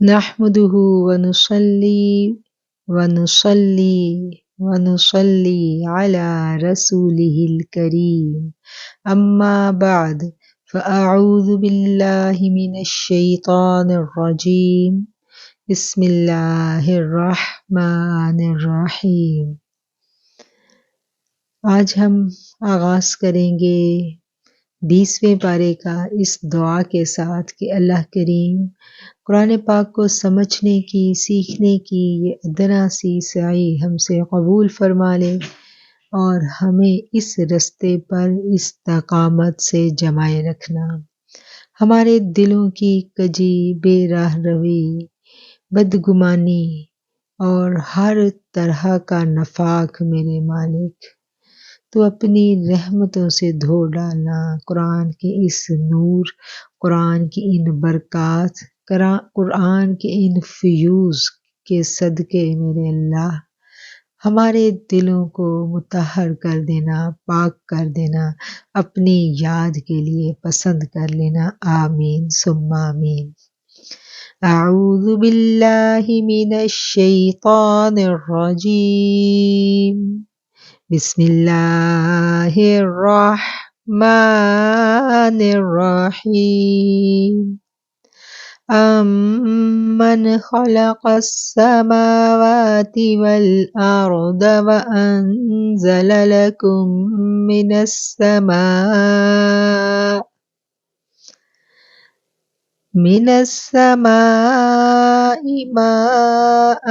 نحمده ونصلي على رسوله الكريم أما بعد فأعوذ بالله من الشيطان الرجيم بسم اللہ الرحمن الرحیم۔ آج ہم آغاز کریں گے 20ویں پارے کا اس دعا کے ساتھ کہ اللہ کریم قرآن پاک کو سمجھنے کی، سیکھنے کی یہ ادنا سی سعی ہم سے قبول فرما لے اور ہمیں اس رستے پر استقامت سے جمائے رکھنا۔ ہمارے دلوں کی کجی، بے راہ روی، بدگمانی اور ہر طرح کا نفاق میرے مالک تو اپنی رحمتوں سے دھو ڈالنا۔ قرآن کے اس نور، قرآن کی ان برکات، قرآن کے ان فیوز کے صدقے میرے اللہ ہمارے دلوں کو مطہر کر دینا، پاک کر دینا، اپنی یاد کے لیے پسند کر لینا۔ آمین ثم آمین۔ اعوذ باللہ من الشیطان الرجیم، بسم اللہ الرحمن الرحیم۔ امن خلق السماوات والارض وانزل لکم من السماء ماء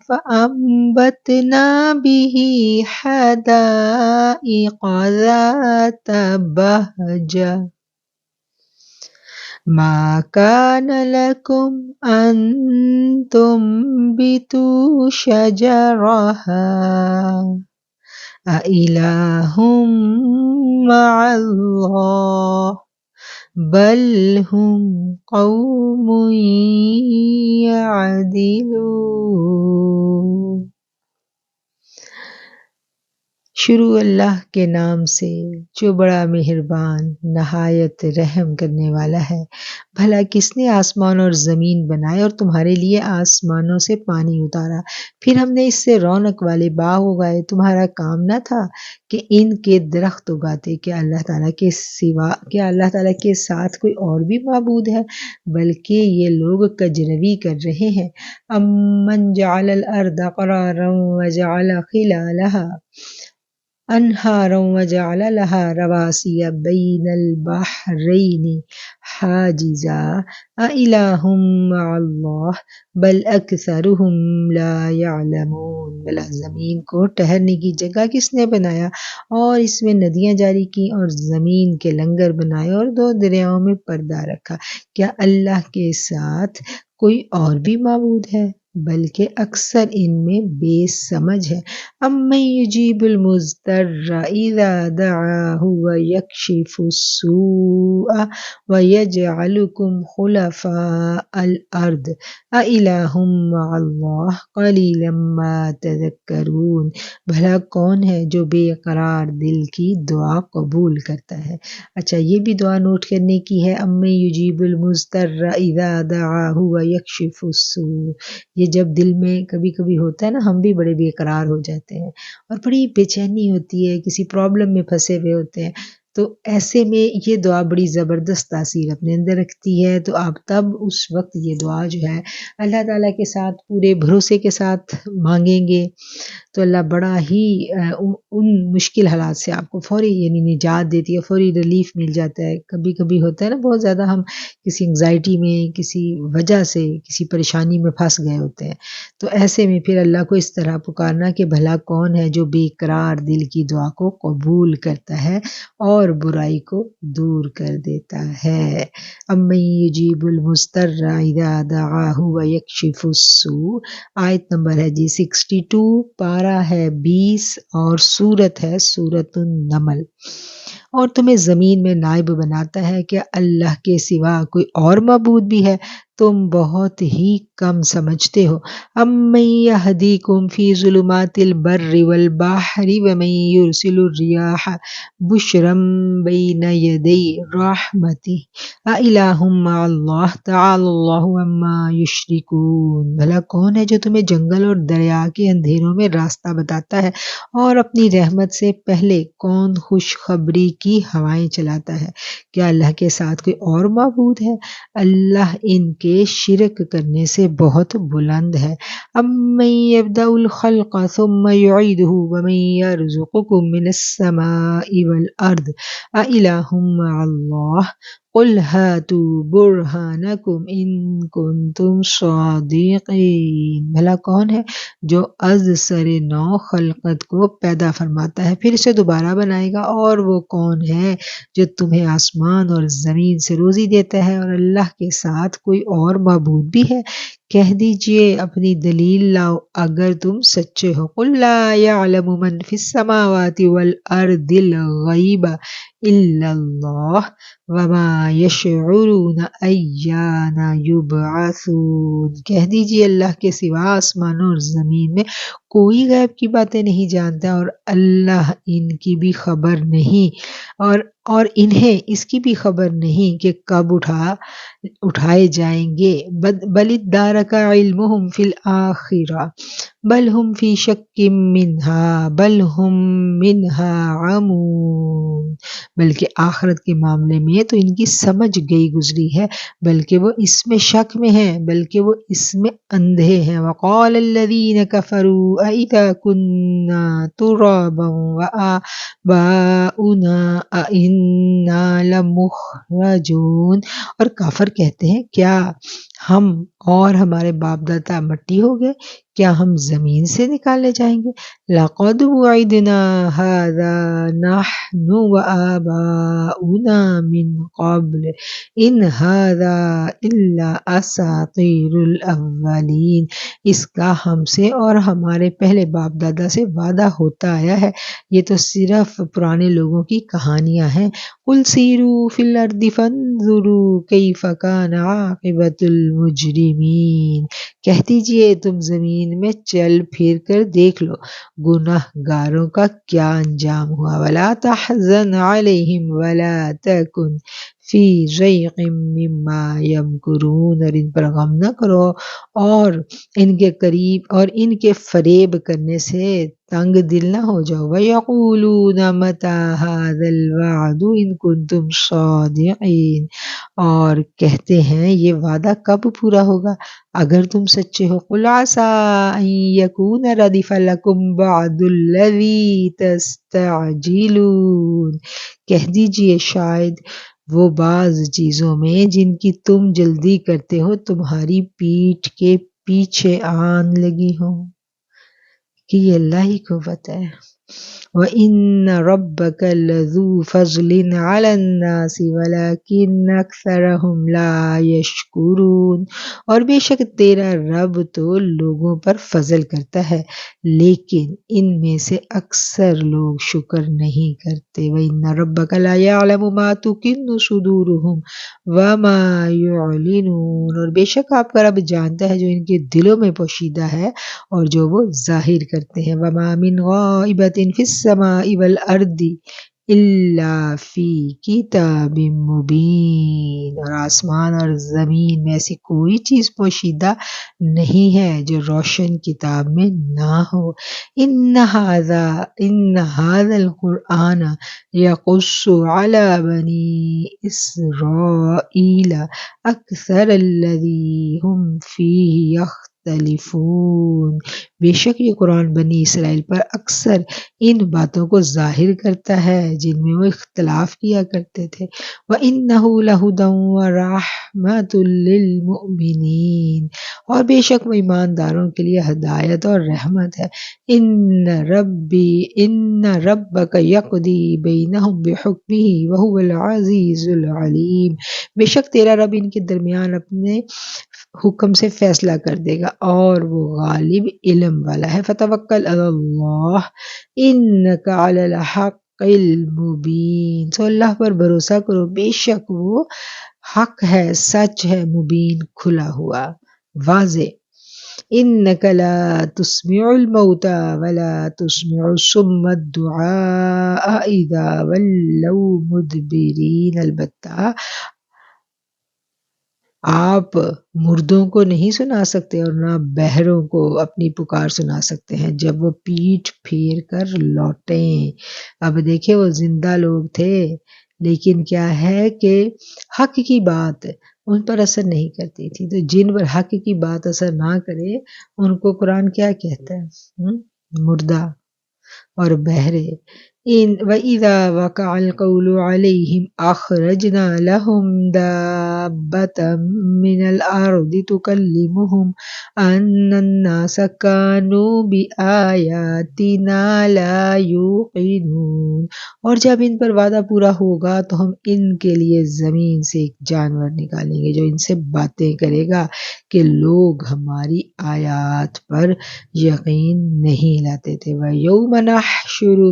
فأنبتنا به حدائق ذات بهجة ما كان لكم أن تنبتوا شجرها أإله مع الله بل هم قوم يعدلون۔ شروع اللہ کے نام سے جو بڑا مہربان نہایت رحم کرنے والا ہے۔ بھلا کس نے آسمان اور زمین بنائے اور تمہارے لیے آسمانوں سے پانی اتارا، پھر ہم نے اس سے رونق والے باغ اگائے۔ تمہارا کام نہ تھا کہ ان کے درخت اگاتے؟ کیا اللہ تعالیٰ کے ساتھ کوئی اور بھی معبود ہے؟ بلکہ یہ لوگ کجروی کر رہے ہیں۔ امن جعل الارض قرارا وجعل خلالها انہارا وجعل لها رواسي بين البحرين حاجزا أإله مع الله بل أكثرهم لا يعلمون۔ بلا زمین کو ٹھہرنے کی جگہ کس نے بنایا اور اس میں ندیاں جاری کی اور زمین کے لنگر بنائے اور 2 دریاؤں میں پردہ رکھا؟ کیا اللہ کے ساتھ کوئی اور بھی معبود ہے؟ بلکہ اکثر ان میں بے سمجھ ہے۔ امن یجیب المضطر اذا دعاہ ویکشف السوء ویجعلکم خلفاء الارض االہ مع اللہ قلیلا ما تذکرون۔ بھلا کون ہے جو بے قرار دل کی دعا قبول کرتا ہے؟ اچھا یہ بھی دعا نوٹ کرنے کی ہے۔ امن یجیب المضطر اذا دعاہ ویکشف السوء، یہ جب دل میں کبھی کبھی ہوتا ہے نا، ہم بھی بڑے بے قرار ہو جاتے ہیں اور بڑی بے چینی ہوتی ہے، کسی پرابلم میں پھنسے ہوئے ہوتے ہیں، تو ایسے میں یہ دعا بڑی زبردست تاثیر اپنے اندر رکھتی ہے۔ تو آپ تب اس وقت یہ دعا جو ہے اللہ تعالیٰ کے ساتھ پورے بھروسے کے ساتھ مانگیں گے تو اللہ بڑا ہی ان مشکل حالات سے آپ کو فوری یعنی نجات دیتی ہے، فوری ریلیف مل جاتا ہے۔ کبھی کبھی ہوتا ہے نا بہت زیادہ ہم کسی انگزائٹی میں، کسی وجہ سے، کسی پریشانی میں پھنس گئے ہوتے ہیں، تو ایسے میں پھر اللہ کو اس طرح پکارنا کہ بھلا کون ہے جو بے قرار دل کی دعا کو قبول کرتا ہے اور برائی کو دور کر دیتا ہے۔ امن یجیب المضطر اذا دعاہ ویکشف السوء، آیت نمبر ہے جی 62، پارہ ہے 20 اور سورت ہے سورۃ النمل۔ اور تمہیں زمین میں نائب بناتا ہے، کیا اللہ کے سوا کوئی اور معبود بھی ہے؟ تم بہت ہی کم سمجھتے ہو۔ امن یہدیکم فی ظلمات البر والبحر ومن یرسل الریاح بشرا بین یدی رحمتہ اِلٰہٌ مع اللہ تعالی اللہ عما یشرکون۔ بھلا کون ہے جو تمہیں جنگل اور دریا کے اندھیروں میں راستہ بتاتا ہے، اور اپنی رحمت سے پہلے کون خوشخبری کی ہوائیں چلاتا ہے؟ کیا اللہ کے ساتھ کوئی اور معبود ہے؟ اللہ ان کے شرک کرنے سے بہت بلند ہے۔ امن یبدأ الخلق ثم یعیدہ ومن یرزقکم من السماء والارض اِلٰہٌ مع اللہ قل ہاتوا برہانکم ان کنتم صادقین۔ بھلا کون ہے جو از سر نو خلقت کو پیدا فرماتا ہے پھر اسے دوبارہ بنائے گا؟ اور وہ کون ہے جو تمہیں آسمان اور زمین سے روزی دیتا ہے، اور اللہ کے ساتھ کوئی اور معبود بھی ہے؟ کہہ دیجئے اپنی دلیل لاؤ اگر تم سچے ہو۔ قل لا یعلم من فی السماوات والارض الغیب الا اللہ وما یشعرون ایان یبعثون۔ کہہ دیجئے اللہ کے سوا آسمانوں اور زمین میں کوئی غیب کی باتیں نہیں جانتا، اور اللہ ان کی بھی خبر نہیں، اور انہیں اس کی بھی خبر نہیں کہ کب اٹھائے جائیں گے۔ بل ادارک علمہم فی الآخرہ بل ہم فی شک منہا بل ہم منہا عمون۔ بلکہ آخرت کے معاملے میں تو ان کی سمجھ گئی گزری ہے، بلکہ وہ اس میں شک میں ہیں، بلکہ وہ اس میں اندھے ہیں۔ وقال الذین کفروا اذا کنا ترابا وآباؤنا انا لمخرجون۔ اور کافر کہتے ہیں کیا ہم اور ہمارے باپ دادا مٹی ہو گئے؟ کیا ہم زمین سے نکالے جائیں گے؟ لقد وعدنا هذا نحن وآباؤنا من قبل ان هذا الا اساطیر الاولین۔ اس کا ہم سے اور ہمارے پہلے باپ دادا سے وعدہ ہوتا آیا ہے، یہ تو صرف پرانے لوگوں کی کہانیاں ہیں۔ قل سیروا فی الارض فانظروا کیف کان عاقبۃ المجرمین۔ کہہ دیجئے تم زمین میں چل پھر کر دیکھ لو گناہ گاروں کا کیا انجام ہوا۔ ولا تحزن علیہم ولا تکن فی ضیق مما یمکرون۔ اور ان پر غم نہ کرو اور ان کے قریب اور ان کے فریب کرنے سے تنگ دل نہ ہو جاؤ۔ وَيَقُولُونَ مَتَى هَذَا الْوَعْدُ إِن كُنتُمْ صَادِقِينَ۔ اور کہتے ہیں یہ وعدہ کب پورا ہوگا اگر تم سچے ہو۔ قُلْ عَسَىٰ أَن يَكُونَ رَدِفَ لَكُمْ بَعْضُ الَّذِي تَسْتَعْجِلُونَ۔ کہہ دیجئے شاید وہ بعض چیزوں میں جن کی تم جلدی کرتے ہو تمہاری پیٹھ کے پیچھے آن لگی ہوں، کہ یہ اللہ ہی کو پتہ ہے۔ وَإِنَّ رَبَّكَ لَذُو فَضْلٍ عَلَى النَّاسِ وَلَكِنَّ أَكْثَرَهُمْ لَا يَشْكُرُونَ۔ اور بے شک تیرا رب تو لوگوں پر فضل کرتا ہے لیکن ان میں سے اکثر لوگ شکر نہیں کرتے۔ وَإِنَّ رَبَّكَ لَا يَعْلَمُ مَا تُكِنُّ صُدُورُهُمْ وَمَا يُعْلِنُونَ۔ اور بے شک آپ کا رب جانتا ہے جو ان کے دلوں میں پوشیدہ ہے اور جو وہ ظاہر کرتے ہیں۔ وَمَا مِنْ غَائِبَةٍ فِي السَّمَاءِ وَالْأَرْضِ إِلَّا فِي كِتَابٍ مُبِينٍ۔ اور آسمان اور زمین میں ایسی کوئی چیز پوشیدہ نہیں ہے جو روشن کتاب میں نہ ہو۔ إِنَّ هَذَا الْقُرْآنَ يَقُصُّ عَلَى بَنِي إِسْرَائِيلَ أَكْثَرَ الَّذِي هُمْ فِيهِ يَخْتَلِفُونَ۔ بے شک یہ قرآن بنی اسرائیل پر اکثر ان باتوں کو ظاہر کرتا ہے جن میں وہ اختلاف کیا کرتے تھے۔ وَإِنَّهُ لَهُدًى وَرَحْمَةٌ لِّلْمُؤْمِنِينَ۔ اور بے شک وہ ایمانداروں کے لیے ہدایت اور رحمت ہے۔ إِنَّ رَبَّكَ يَقْضِي بَيْنَهُمْ بِحُكْمِهِ وَهُوَ الْعَزِيزُ الْعَلِيمُ۔ بے شک تیرا رب ان کے درمیان اپنے حکم سے فیصلہ کر دے گا اور وہ غالب علم والا ہے۔ فَتَوَكَّلْ عَلَى اللَّهِ إِنَّكَ عَلَى الْحَقِّ المبین. سو اللہ پر بھروسہ کرو، بے شک وہ حق ہے، سچ ہے، مبین کھلا ہوا، واضح. إنك لا تسمع الموتى ولا تسمع الصم الدعاء إذا ولوا مدبرين. البتہ آپ مردوں کو نہیں سنا سکتے اور نہ بہروں کو اپنی پکار سنا سکتے ہیں جب وہ پیٹھ پھیر کر لوٹیں. اب دیکھیں وہ زندہ لوگ تھے، لیکن کیا ہے کہ حق کی بات ان پر اثر نہیں کرتی تھی. تو جن پر حق کی بات اثر نہ کرے ان کو قرآن کیا کہتا ہے؟ مردہ اور بہرے. وَإِذَا وَقَعَ الْقَوْلُ عَلَيْهِمْ أَخْرَجْنَا لَهُمْ دَابَّةً مِّنَ الْأَرْضِ تُكَلِّمُهُمْ أَنَّ النَّاسَ كَانُوا بِآيَاتِنَا لَا يُوقِنُونَ. اور جب ان پر وعدہ پورا ہوگا تو ہم ان کے لیے زمین سے ایک جانور نکالیں گے جو ان سے باتیں کرے گا کہ لوگ ہماری آیات پر یقین نہیں لاتے تھے. وَيَوْمَ نَحْشُرُ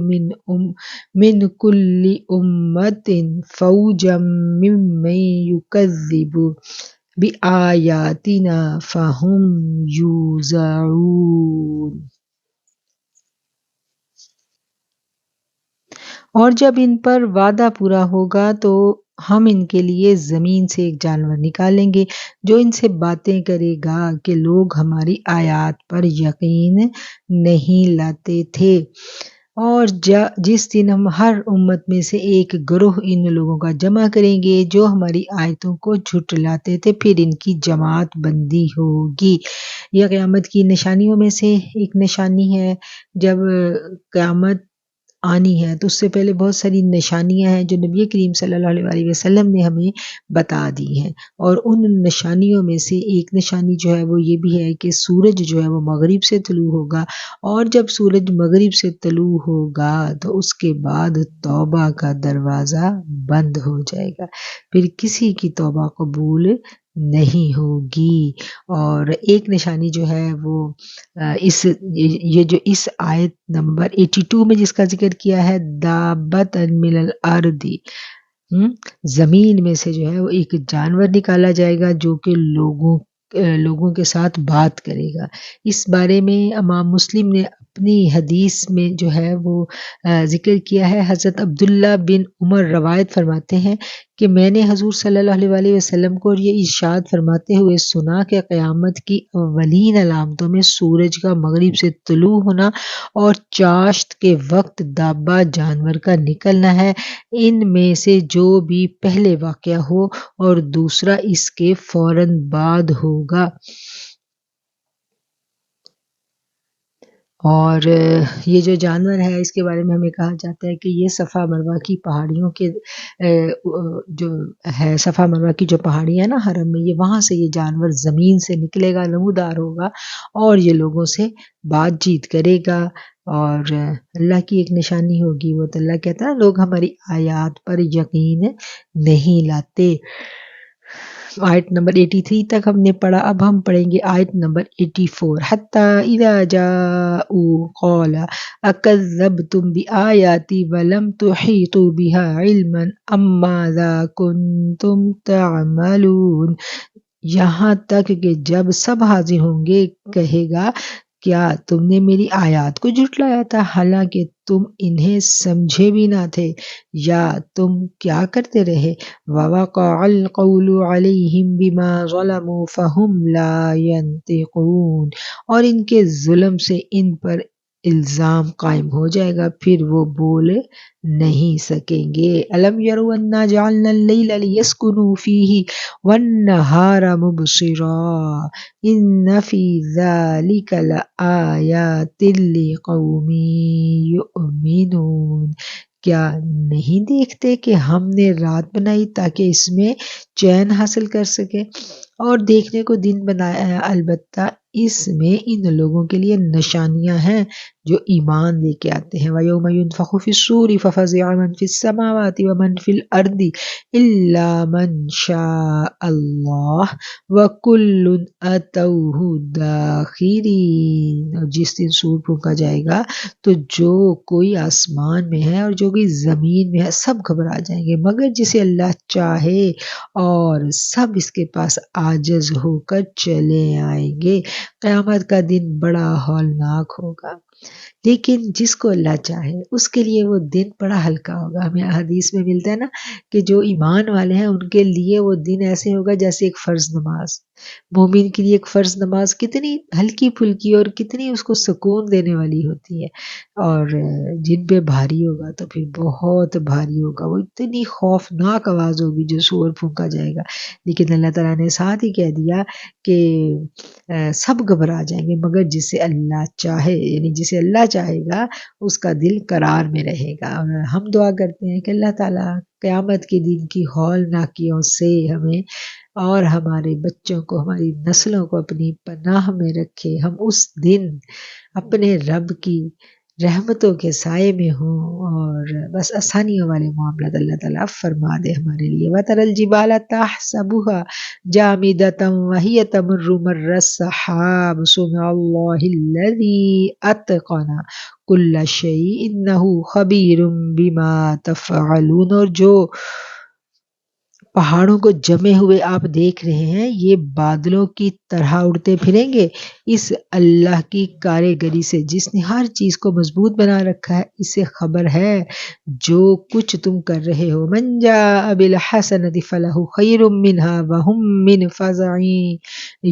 من كل أمة فوجا ممن يكذب بآياتنا فهم يوزعون. اور جب ان پر وعدہ پورا ہوگا تو ہم ان کے لیے زمین سے ایک جانور نکالیں گے جو ان سے باتیں کرے گا کہ لوگ ہماری آیات پر یقین نہیں لاتے تھے. اور جس دن ہم ہر امت میں سے ایک گروہ ان لوگوں کا جمع کریں گے جو ہماری آیتوں کو جھٹلاتے تھے، پھر ان کی جماعت بندی ہوگی. یہ قیامت کی نشانیوں میں سے ایک نشانی ہے. جب قیامت آنی ہے تو اس سے پہلے بہت ساری نشانیاں ہیں جو نبی کریم صلی اللہ علیہ وسلم نے ہمیں بتا دی ہیں. اور ان نشانیوں میں سے ایک نشانی جو ہے وہ یہ بھی ہے کہ سورج جو ہے وہ مغرب سے طلوع ہوگا، اور جب سورج مغرب سے طلوع ہوگا تو اس کے بعد توبہ کا دروازہ بند ہو جائے گا، پھر کسی کی توبہ قبول نہیں ہوگی. اور ایک نشانی جو ہے وہ یہ جو اس آیت نمبر 82 میں جس کا ذکر کیا ہے، دابت من الارض، زمین میں سے جو ہے وہ ایک جانور نکالا جائے گا جو کہ لوگوں کے ساتھ بات کرے گا. اس بارے میں امام مسلم نے اپنی حدیث میں جو ہے وہ ذکر کیا ہے. حضرت عبداللہ بن عمر روایت فرماتے ہیں کہ میں نے حضور صلی اللہ علیہ وسلم کو یہ ارشاد فرماتے ہوئے سنا کہ قیامت کی اولین علامتوں میں سورج کا مغرب سے طلوع ہونا اور چاشت کے وقت دابہ جانور کا نکلنا ہے. ان میں سے جو بھی پہلے واقع ہو اور دوسرا اس کے فوراً بعد ہوگا. اور یہ جو جانور ہے اس کے بارے میں ہمیں کہا جاتا ہے کہ یہ صفا مروہ کی پہاڑیوں کے جو ہے، صفا مروہ کی جو پہاڑیاں نا حرم میں، یہ وہاں سے یہ جانور زمین سے نکلے گا، نمودار ہوگا اور یہ لوگوں سے بات چیت کرے گا. اور اللہ کی ایک نشانی ہوگی، وہ تو اللہ کہتا ہے لوگ ہماری آیات پر یقین نہیں لاتے. آیت نمبر 83 تک ہم نے پڑھا. اب ہم پڑھیں گے آیت نمبر 84. حَتَّى إِذَا جَاءُوا قَالَ أَكَذَّبْتُمْ بِآيَاتِي وَلَمْ تُحِيطُوا بِهَا عِلْمًا أَمْ مَاذَا كُنْتُمْ تَعْمَلُونَ. یہاں تک کہ جب سب حاضر ہوں گے کہے گا کیا تم نے میری آیات کو جھٹلایا تھا حالانکہ تم انہیں سمجھے بھی نہ تھے، یا تم کیا کرتے رہے. وَوَقَعَ الْقَوْلُ عَلَيْهِمْ بِمَا ظَلَمُوا فَهُمْ لَا يَنْطِقُونَ. اور ان کے ظلم سے ان پر الزام قائم ہو جائے گا، پھر وہ بول نہیں سکیں گے. أَلَمْ يَرَوْا أَنَّا جَعَلْنَا اللَّيْلَ لِيَسْكُنُوا فِيهِ وَالنَّهَارَ مُبْصِرًا إِنَّ فِي ذَلِكَ لَآيَاتٍ لِقَوْمٍ يُؤْمِنُونَ. کیا نہیں دیکھتے کہ ہم نے رات بنائی تاکہ اس میں چین حاصل کر سکے اور دیکھنے کو دن بنایا ہے، البتہ اس میں ان لوگوں کے لیے نشانیاں ہیں جو ایمان لے کے آتے ہیں۔ وَيَوْمَ يُنفَخُ فِي الصُّورِ فَفَزِعَ مَن فِي السَّمَاوَاتِ وَمَن فِي الْأَرْضِ إِلَّا مَن شَاءَ اللَّهُ وَكُلٌّ أَتَوْهُ دَاخِرِينَ۔ اور جس دن سور پھونکا جائے گا تو جو کوئی آسمان میں ہے اور جو کوئی زمین میں ہے سب گھبرا جائیں گے مگر جسے اللہ چاہے، اور سب اس کے پاس عاجز ہو کر چلے آئیں گے۔ قیامت کا دن بڑا ہولناک ہوگا، لیکن جس کو اللہ چاہے اس کے لیے وہ دن بڑا ہلکا ہوگا۔ ہمیں حدیث میں ملتا ہے نا کہ جو ایمان والے ہیں ان کے لیے وہ دن ایسے ہوگا جیسے ایک فرض نماز۔ مومن کے لیے ایک فرض نماز کتنی ہلکی پھلکی اور کتنی اس کو سکون دینے والی ہوتی ہے، اور جن پہ بھاری ہوگا تو پھر بہت بھاری ہوگا۔ وہ اتنی خوفناک آواز ہوگی جو سور پھونکا جائے گا، لیکن اللہ تعالیٰ نے ساتھ ہی کہہ دیا کہ سب گھبرا جائیں گے مگر جسے اللہ چاہے، یعنی جسے اللہ چاہے گا اس کا دل قرار میں رہے گا۔ اور ہم دعا کرتے ہیں کہ اللہ تعالیٰ قیامت کے دن کی ہولناکیوں سے ہمیں اور ہمارے بچوں کو، ہماری نسلوں کو اپنی پناہ میں رکھے، ہم اس دن اپنے رب کی رحمتوں کے سائے میں ہوں، اور بس آسانیوں والے معاملات اللہ تعالیٰ فرما دے ہمارے لیے۔ وَتَرَى الْجِبَالَ تَحْسَبُهَا جَامِدَةً وَهِيَ تَمُرُّ مَرَّ السَّحَابِ صُنْعَ اللَّهِ الَّذِي أَتْقَنَ كُلَّ شَيْءٍ إِنَّهُ خَبِيرٌ بِمَا تَفْعَلُونَ۔ اور جو پہاڑوں کو جمے ہوئے آپ دیکھ رہے ہیں یہ بادلوں کی طرح اڑتے پھریں گے اس اللہ کی کاریگری سے جس نے ہر چیز کو مضبوط بنا رکھا ہے، اسے خبر ہے جو کچھ تم کر رہے ہو۔ من جاء بالحسنۃ فلہ خیر منها وهم من فزع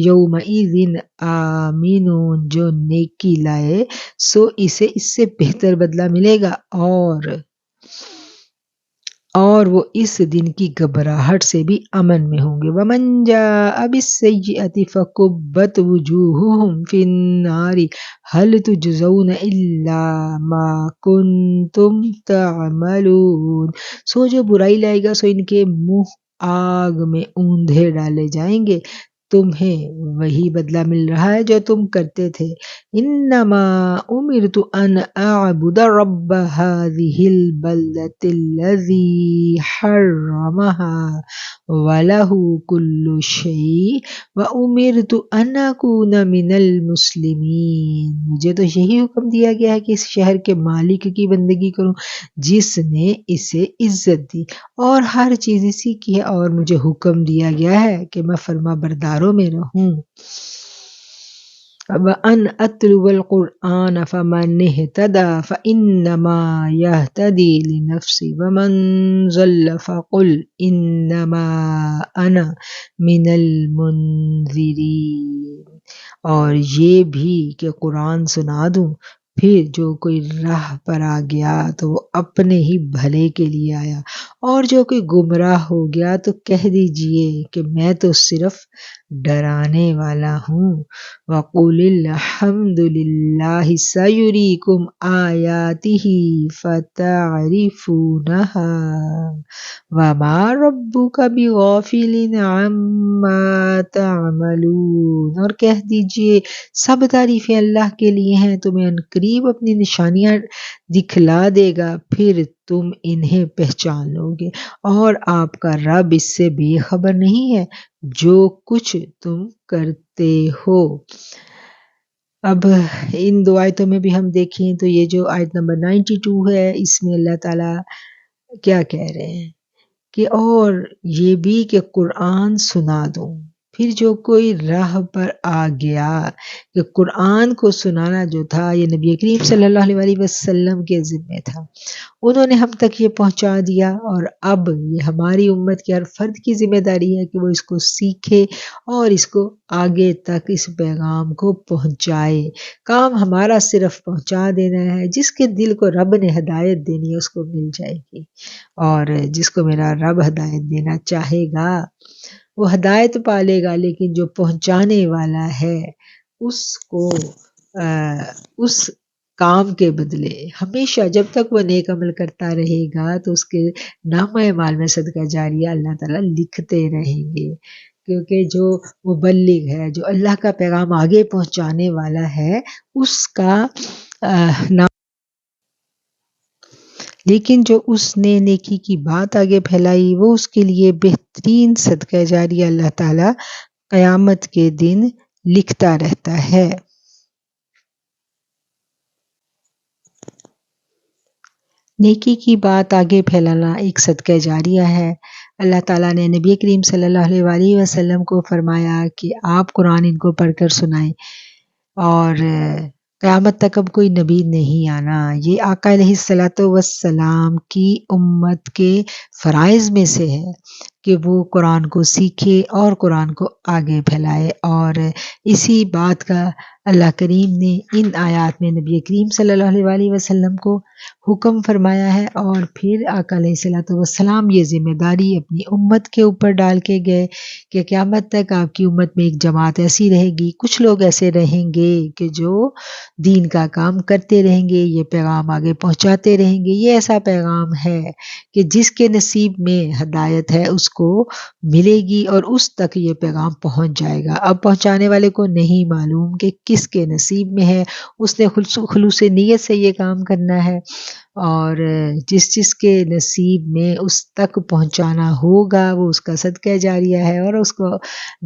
یومئذ آمنون۔ جو نیکی لائے سو اسے اس سے بہتر بدلہ ملے گا، اور وہ اس دن کی گھبراہٹ سے بھی امن میں ہوں گے۔ وَمَن جَاءَ بِالسَّيِّئَةِ فَكُبَّتْ وُجُوهُهُمْ فِي النَّارِ هَلْ تُجْزَوْنَ إِلَّا مَا كُنتُمْ تَعْمَلُونَ۔ سو جو برائی لائے گا سو ان کے منہ آگ میں اوندھے ڈالے جائیں گے، تمہیں وہی بدلہ مل رہا ہے جو تم کرتے تھے۔ انما امرت ان اعبد رب هذه البلدة الذي حرمها وله كل شيء وامرت ان اكون من المسلمين۔ مجھے تو یہی حکم دیا گیا ہے کہ اس شہر کے مالک کی بندگی کروں جس نے اسے عزت دی، اور ہر چیز اسی کی ہے، اور مجھے حکم دیا گیا ہے کہ میں فرما برداروں میں رہوں۔ وَأَنْ أَتْلُوَ الْقُرْآنَ فَمَنِ اهْتَدَىٰ فَإِنَّمَا يَهْتَدِي لِنَفْسِهِ وَمَنْ ضَلَّ فَقُلْ إِنَّمَا أَنَا مِنَ الْمُنذِرِينَ۔ اور یہ بھی کہ قرآن سنا دوں، پھر جو کوئی راہ پر آ گیا تو وہ اپنے ہی بھلے کے لیے آیا، اور جو کوئی گمراہ ہو گیا تو کہہ دیجئے کہ میں تو صرف ڈرانے والا ہوں۔ وَقُلِ الْحَمْدُ لِلَّهِ سَيُرِيكُمْ آيَاتِهِ فَتَعْرِفُونَهَا وَمَا رَبُّكَ بِغَافِلٍ عَمَّا تَعْمَلُونَ۔ اور کہہ دیجئے سب تعریفیں اللہ کے لیے ہیں، تمہیں عنقریب اپنی نشانیاں دکھلا دے گا، پھر تم انہیں پہچان لو گے، اور آپ کا رب اس سے بے خبر نہیں ہے جو کچھ تم کرتے ہو۔ اب ان دو آیتوں میں بھی ہم دیکھیں تو یہ جو آیت نمبر 92 ہے اس میں اللہ تعالیٰ کیا کہہ رہے ہیں کہ اور یہ بھی کہ قرآن سنا دوں، پھر جو کوئی راہ پر آ گیا، کہ قرآن کو سنانا جو تھا یہ نبی کریم صلی اللہ علیہ وسلم کے ذمہ تھا، انہوں نے ہم تک یہ پہنچا دیا، اور اب یہ ہماری امت کے ہر فرد کی ذمہ داری ہے کہ وہ اس کو سیکھے اور اس کو آگے تک اس پیغام کو پہنچائے۔ کام ہمارا صرف پہنچا دینا ہے، جس کے دل کو رب نے ہدایت دینی ہے اس کو مل جائے گی، اور جس کو میرا رب ہدایت دینا چاہے گا وہ ہدایت پالے گا، لیکن جو پہنچانے والا ہے اس کو اس کام کے بدلے ہمیشہ جب تک وہ نیک عمل کرتا رہے گا تو اس کے نامہ اعمال میں صدقہ جاریہ اللہ تعالیٰ لکھتے رہیں گے۔ کیونکہ جو مبلغ ہے، جو اللہ کا پیغام آگے پہنچانے والا ہے، اس کا نام، لیکن جو اس نے نیکی کی بات آگے پھیلائی وہ اس کے لیے بہترین صدقہ جاریہ اللہ تعالیٰ قیامت کے دن لکھتا رہتا ہے۔ نیکی کی بات آگے پھیلانا ایک صدقہ جاریہ ہے۔ اللہ تعالیٰ نے نبی کریم صلی اللہ علیہ وآلہ وسلم کو فرمایا کہ آپ قرآن ان کو پڑھ کر سنائیں، اور قیامت تک اب کوئی نبی نہیں آنا۔ یہ آقا علیہ الصلاۃ والسلام کی امت کے فرائض میں سے ہے کہ وہ قرآن کو سیکھے اور قرآن کو آگے پھیلائے، اور اسی بات کا اللہ کریم نے ان آیات میں نبی کریم صلی اللہ علیہ وآلہ وسلم کو حکم فرمایا ہے، اور پھر آقا علیہ الصلاۃ والسلام یہ ذمہ داری اپنی امت کے اوپر ڈال کے گئے کہ قیامت تک آپ کی امت میں ایک جماعت ایسی رہے گی، کچھ لوگ ایسے رہیں گے کہ جو دین کا کام کرتے رہیں گے، یہ پیغام آگے پہنچاتے رہیں گے۔ یہ ایسا پیغام ہے کہ جس کے نصیب میں ہدایت ہے اس کو ملے گی اور اس تک یہ پیغام پہنچ جائے گا۔ اب پہنچانے والے کو نہیں معلوم کہ کس کے نصیب میں ہے، اس نے خلوص نیت سے یہ کام کرنا ہے، اور جس کے نصیب میں اس تک پہنچانا ہوگا وہ اس کا صدقہ جاریہ ہے، اور اس کو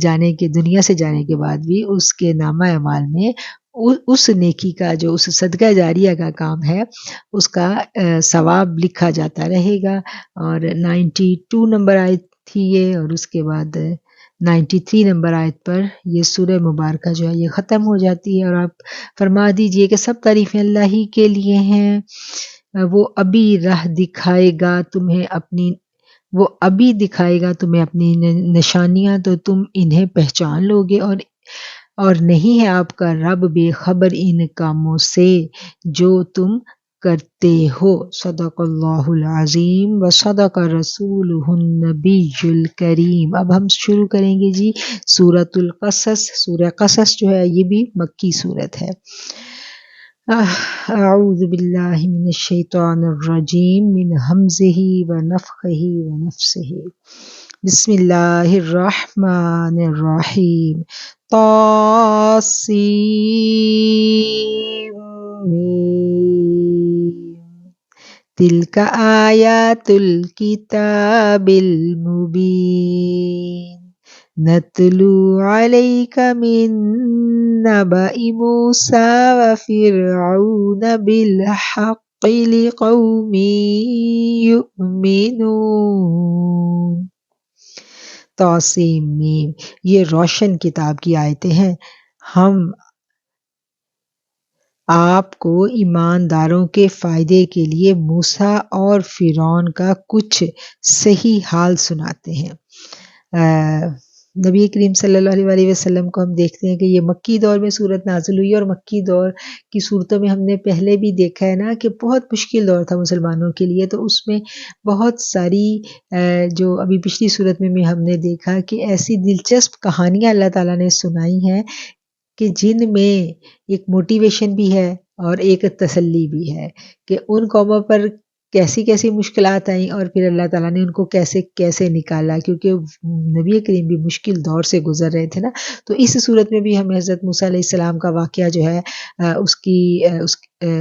جانے کے دنیا سے جانے کے بعد بھی اس کے نامہ اعمال میں اس نیکی کا جو اس صدقہ جاریہ کا کام ہے اس کا ثواب لکھا جاتا رہے گا۔ اور 92 نمبر آیت تھی یہ، اور اس کے بعد 93 نمبر آیت پر یہ سورہ مبارکہ جو ہے یہ ختم ہو جاتی ہے، اور آپ فرما دیجئے کہ سب تعریفیں اللہ ہی کے لیے ہیں۔ وہ ابھی دکھائے گا تمہیں اپنی نشانیاں، تو تم انہیں پہچان لو گے، اور نہیں ہے آپ کا رب بے خبر ان کاموں سے جو تم کرتے ہو۔ صدق اللہ العظیم و صدق رسولہ النبی الکریم۔ اب ہم شروع کریں گے جی سورۃ القصص۔ سورہ قصص جو ہے یہ بھی مکی سورت ہے۔ اعوذ باللہ من الشیطان الرجیم من ہمزہ ونفخہ ونفثہ۔ بسم اللہ الرحمن الرحیم۔ طاسم۔ تلک آیات الکتاب المبین۔ نتلو علیک من نبأ موسیٰ وفرعون بالحق لقوم یؤمنون۔ طاسم میم، یہ روشن کتاب کی آیتیں ہیں۔ ہم آپ کو ایمانداروں کے فائدے کے لیے موسیٰ اور فرعون کا کچھ صحیح حال سناتے ہیں۔ نبی کریم صلی اللہ علیہ وآلہ وسلم کو ہم دیکھتے ہیں کہ یہ مکی دور میں صورت نازل ہوئی، اور مکی دور کی صورتوں میں ہم نے پہلے بھی دیکھا ہے نا کہ بہت مشکل دور تھا مسلمانوں کے لیے، تو اس میں بہت ساری جو ابھی پچھلی صورت میں ہم نے دیکھا کہ ایسی دلچسپ کہانیاں اللہ تعالیٰ نے سنائی ہیں کہ جن میں ایک موٹیویشن بھی ہے اور ایک تسلی بھی ہے کہ ان قوموں پر کیسی کیسی مشکلات آئیں اور پھر اللہ تعالیٰ نے ان کو کیسے کیسے نکالا، کیونکہ نبی کریم بھی مشکل دور سے گزر رہے تھے نا۔ تو اس صورت میں بھی ہمیں حضرت موسیٰ علیہ السلام کا واقعہ جو ہے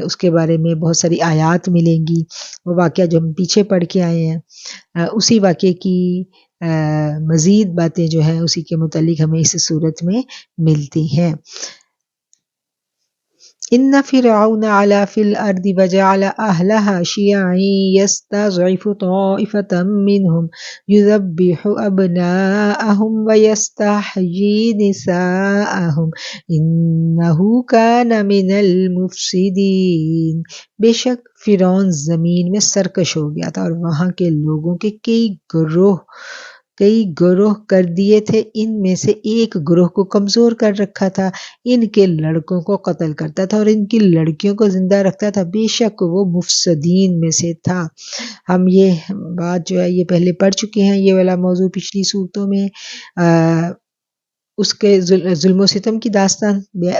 اس کے بارے میں بہت ساری آیات ملیں گی۔ وہ واقعہ جو ہم پیچھے پڑھ کے آئے ہیں اسی واقعے کی مزید باتیں جو ہیں اسی کے متعلق ہمیں اس صورت میں ملتی ہیں۔ ان فرعون علا فی الارض وجعل اہلها شیعا یستضعف طائفة منهم یذبح ابناءهم ویستحیی نساءهم انہ کان من المفسدین۔ بے شک فرعون زمین میں سرکش ہو گیا تھا اور وہاں کے لوگوں کے کئی گروہ کر دیے تھے، ان میں سے ایک گروہ کو کمزور کر رکھا تھا، ان کے لڑکوں کو قتل کرتا تھا اور ان کی لڑکیوں کو زندہ رکھتا تھا، بے شک وہ مفسدین میں سے تھا۔ ہم یہ بات جو ہے یہ پہلے پڑھ چکے ہیں، یہ والا موضوع پچھلی صورتوں میں۔ اس کے ظلم و ستم کی داستان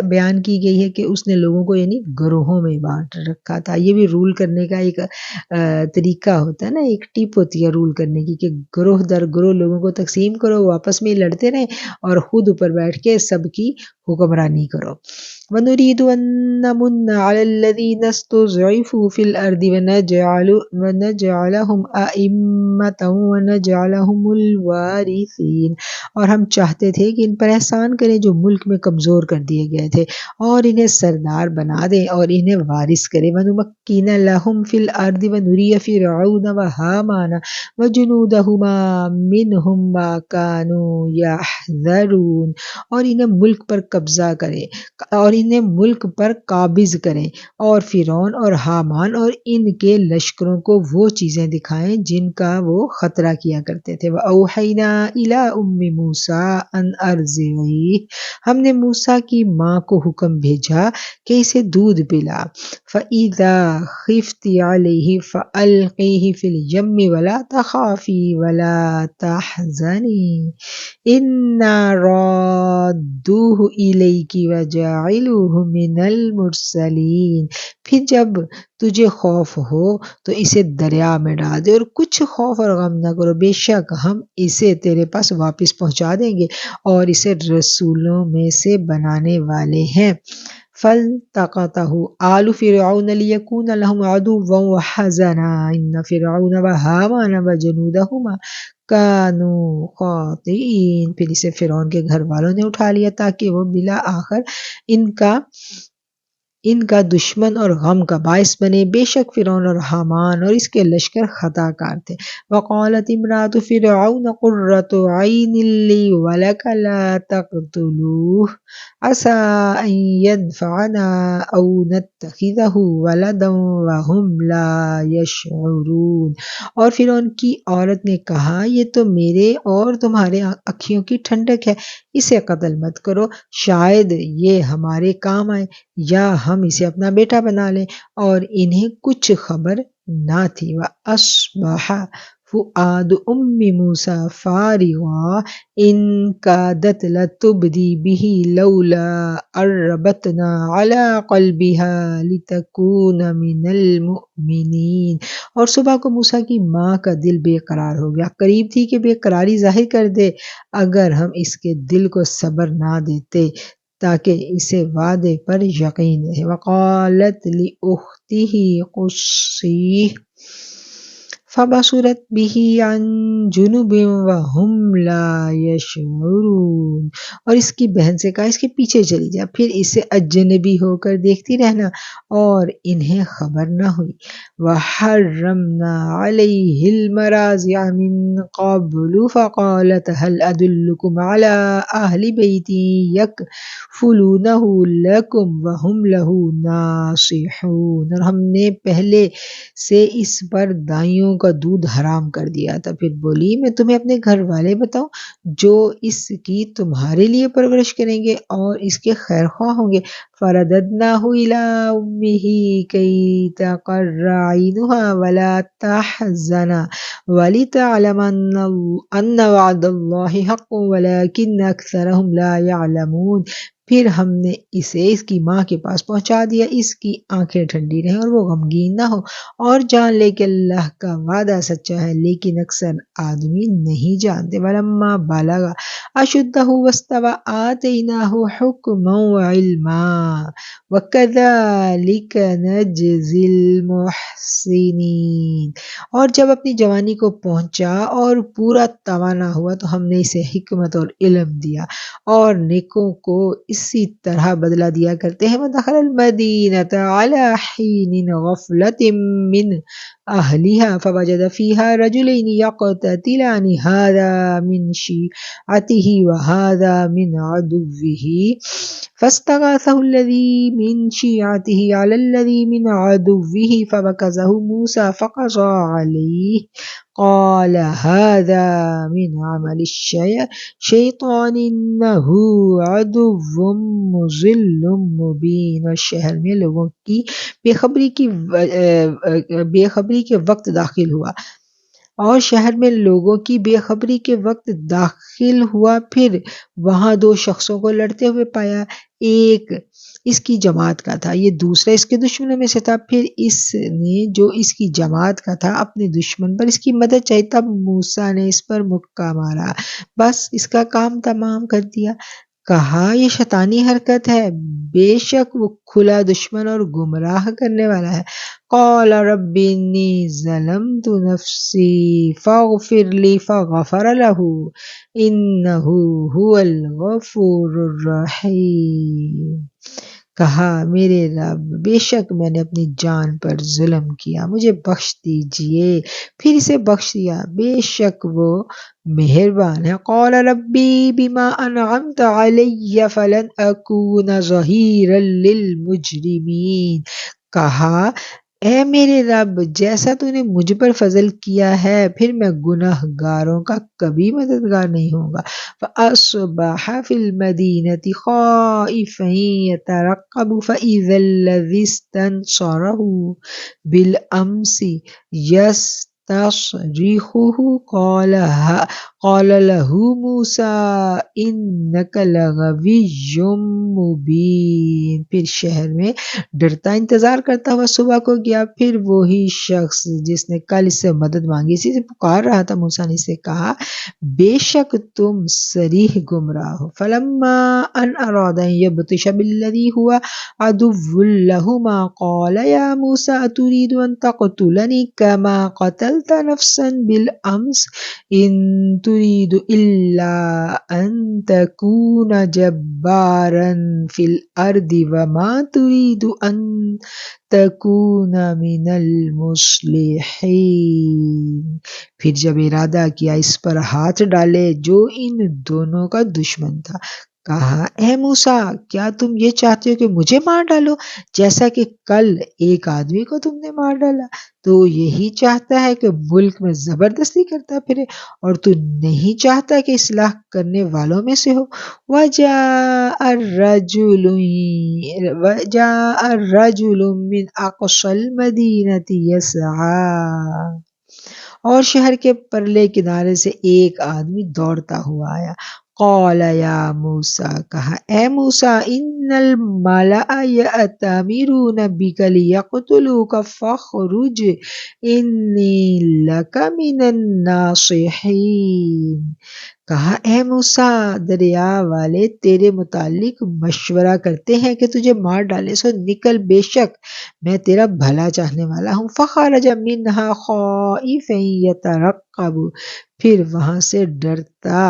بیان کی گئی ہے کہ اس نے لوگوں کو یعنی گروہوں میں بانٹ رکھا تھا۔ یہ بھی رول کرنے کا ایک طریقہ ہوتا ہے نا، ایک ٹپ ہوتی ہے رول کرنے کی، کہ گروہ در گروہ لوگوں کو تقسیم کرو، وہ آپس میں لڑتے رہیں اور خود اوپر بیٹھ کے سب کی حکمرانی کرو۔ وَنُرِيدُ أَن نَّمُنَّ عَلَى الَّذِينَ اسْتُضْعِفُوا فِي الْأَرْضِ وَنَجْعَلَهُمْ أَئِمَّةً وَنَجْعَلَهُمُ الْوَارِثِينَ، اور ہم چاہتے تھے کہ ان پر احسان کریں جو ملک میں کمزور کر دیے گئے تھے، اور انہیں سردار بنا دیں اور انہیں وارث کریں۔ وَنُمَكِّنَ لَهُمْ فِي الْأَرْضِ وَنُرِيَ فِرْعَوْنَ وَهَامَانَ وَجُنُودَهُمَا مِنْهُمْ مَا كَانُوا يَحْذَرُونَ، اور انہیں ملک پر قبضہ کریں اور انہیں ملک پر قابض کریں، اور فرعون اور حامان اور ان کے لشکروں کو وہ چیزیں دکھائیں جن کا وہ خطرہ کیا کرتے تھے۔ وَأَوْحَيْنَا إِلَىٰ أُمِّ مُوسَىٰ أَنْ أَرْضِعِيهِ، ہم نے موسیٰ کی ماں کو حکم بھیجا کہ اسے دودھ پلا۔ فَإِذَا خِفْتِ عَلَيْهِ فَأَلْقِيهِ فِي الْيَمِّ وَلَا تَخَافِي وَلَا تَحْزَنِي إِنَّا رَادُّوهُ إِلَيْكِ وَجَاعِلُوهُ مِنَ الْمُرْسَلِينَ، پھر جب تجھے خوف ہو تو اسے دریا میں ڈال دے اور کچھ خوف اور غم نہ کرو، بے شک ہم اسے تیرے پاس واپس پہنچا دیں گے اور اسے رسولوں میں سے بنانے والے ہیں۔ فَالْتَقَطَهُ آلُ فِرْعَوْنَ لِيَكُونَ لَهُمْ عَدُوًّا وَحَزَنًا إِنَّ فِرْعَوْنَ وَهَامَانَ وَجُنُودَهُمَا كَانُوا خَاطِئِينَ، پھر اسے فرعون کے گھر والوں نے اٹھا لیا تاکہ وہ بالآخر ان کا دشمن اور غم کا باعث بنے، بے شک فرعون اور حامان اور اس کے لشکر خطا کار تھے۔ وقالت امرأة فرعون قرة عين لي ولك لا تقتلوه عسى أن ينفعنا أو نتخذه ولدا وهم لا يشعرون، اور فرعون کی عورت نے کہا یہ تو میرے اور تمہارے اکھیوں کی ٹھنڈک ہے، اسے قتل مت کرو، شاید یہ ہمارے کام آئے یا ہم اسے اپنا بیٹا بنا لیں، اور انہیں کچھ خبر نہ تھی۔ وَأَصْبَحَ فُؤَادُ أُمِّ مُوسَىٰ فَارِغًا إِن كَادَتْ لَتُبْدِي بِهِ لَوْلَا أَن رَّبَطْنَا عَلَىٰ قَلْبِهَا لِتَكُونَ مِنَ الْمُؤْمِنِينَ، اور صبح کو موسیٰ کی ماں کا دل بے قرار ہو گیا، قریب تھی کہ بے قراری ظاہر کر دے اگر ہم اس کے دل کو صبر نہ دیتے تاکہ اسے وعدے پر یقین رہے۔ وقالت لأختہ قصیہ فبصرت به عن جنب وهم لا يشعرون، اور اس کی بہن سے کہا اس کے پیچھے چلی جا، پھر اسے اجنبی ہو کر دیکھتی رہنا اور انہیں خبر نہ ہوئی۔ وحرمنا علیہ المراضع من قبل فقالت هل ادلکم علی اہل بیت یکفلونہ لکم وهم له ناصحون، اور ہم نے پہلے سے اس پر دائیوں کا دودھ حرام کر دیا تھا۔ پھر بولی میں تمہیں اپنے گھر والے بتاؤں جو اس کی تمہارے لیے پرورش کریں گے اور اس کے خیر خواہ ہوں گے۔ فرددناہ الی امہ کی تقر عینها ولا تحزن ولتعلم ان وعد اللہ حق ولکن اکثرهم لا یعلمون، پھر ہم نے اسے اس کی ماں کے پاس پہنچا دیا، اس کی آنکھیں ٹھنڈی رہیں اور وہ غمگین نہ ہو، اور جان لے کہ اللہ کا وعدہ سچا ہے لیکن اکثر آدمی نہیں جانتے۔ وَلَمَّا بَلَغَ أَشُدَّهُ وَاسْتَوَىٰ آتَيْنَاهُ حُكْمًا وَعِلْمًا وَكَذَٰلِكَ نَجْزِي الْمُحْسِنِينَ، اور جب اپنی جوانی کو پہنچا اور پورا توانا ہوا تو ہم نے اسے حکمت اور علم دیا اور نیکوں کو اسی طرح بدلہ دیا کرتے ہیں۔ وَدَخَلَ الْمَدِينَةَ عَلَىٰ حِينٍ غَفْلَةٍ مِّنْ أَهْلِهَا فَوَجَدَ فِيهَا رَجُلَيْنِ يَقْتَتِلَانِ هَٰذَا مِنْ شِيعَتِهِ وَهَٰذَا مِنْ عَدُوِّهِ فَاسْتَغَاثَهُ الَّذِي مِنْ شِيعَتِهِ عَلَى الَّذِي مِنْ عَدُوِّهِ فَوَكَزَهُ مُوسَىٰ فَقَضَىٰ عَلَيْهِ قال هذا من عمل الشیطان انه عدو مضل مبین، اور شہر میں لوگوں کی بے خبری کے وقت داخل ہوا اور شہر میں لوگوں کی بے خبری کے وقت داخل ہوا، پھر وہاں 2 شخصوں کو لڑتے ہوئے پایا، ایک اس کی جماعت کا تھا، یہ دوسرا اس کے دشمنوں میں سے تھا۔ پھر اس نے جو اس کی جماعت کا تھا اپنے دشمن پر اس کی مدد چاہی، تب موسیٰ نے اس پر مکہ مارا، بس اس کا کام تمام کر دیا۔ کہا یہ شیطانی حرکت ہے، بے شک وہ کھلا دشمن اور گمراہ کرنے والا ہے۔ قال رب انی ظلمت نفسی فاغفر لی فغفر له انہ هو الغفور الرحیم۔ کہا میرے رب بے شک میں نے اپنی جان پر ظلم کیا، مجھے بخش دیجئے، پھر اسے بخش دیا، بے شک وہ مہربان ہے۔ قال ربی بما انعمت علی فلن اکون ظہیرا للمجرمین۔ کہا اے میرے رب جیسا تو نے مجھ پر فضل کیا ہے، پھر میں گناہ گاروں کا کبھی مددگار نہیں ہوں گا۔ فَأَصْبَحَ فِي الْمَدِينَةِ خَائِفًا يَتَرَقَّبُ فَإِذَا الَّذِي اسْتَنصَرَهُ بِالْأَمْسِ يَسْتَصْرِخُهُ قَالَ لَهُ مُوسَىٰ إِنَّكَ لَغَوِيٌّ مُبِينٌ۔ پھر شہر میں ڈرتا انتظار کرتا ہوا صبح کو گیا، پھر وہی شخص جس نے کل اس سے مدد مانگی اسی سے پکار رہا تھا، موسیٰ نے اس سے کہا بے شک تم صریح گمراہ ہو۔ فلما ان اراد ان یبطش بالذی هو عدو لہما قال یا موسیٰ اتريد ان تقتلنی کما قتلت نفسا بالامس ان تريد الا ان تکون جبارا فی الارض وما تريد ان تکون من المصلحین۔ پھر جب ارادہ کیا اس پر ہاتھ ڈالے جو ان دونوں کا دشمن تھا، کہا اے موسیٰ کیا تم یہ چاہتے ہو کہ مجھے مار ڈالو جیسا کہ کل ایک آدمی کو تم نے مار ڈالا؟ تو یہی چاہتا ہے کہ ملک میں زبردستی کرتا پھرے، اور تو نہیں چاہتا کہ اصلاح کرنے والوں میں سے ہو۔ وَجَاءَ الرَّجُلُ مِنْ أَقْصَى الْمَدِينَةِ يَسْعَىٰ۔ اور شہر کے پرلے کنارے سے ایک آدمی دوڑتا ہوا آیا۔ قال یا موسیٰ کہا اے موسیٰ ان الملأ یأتمرون بک لیقتلوک فاخرج انی لک من الناصحین۔ کہا اے موسیٰ دریا والے تیرے متعلق مشورہ کرتے ہیں کہ تجھے مار ڈالے، سو نکل بے شک میں تیرا بھلا چاہنے والا ہوں۔ فخرج منہا خائفا یترقب، پھر وہاں سے ڈرتا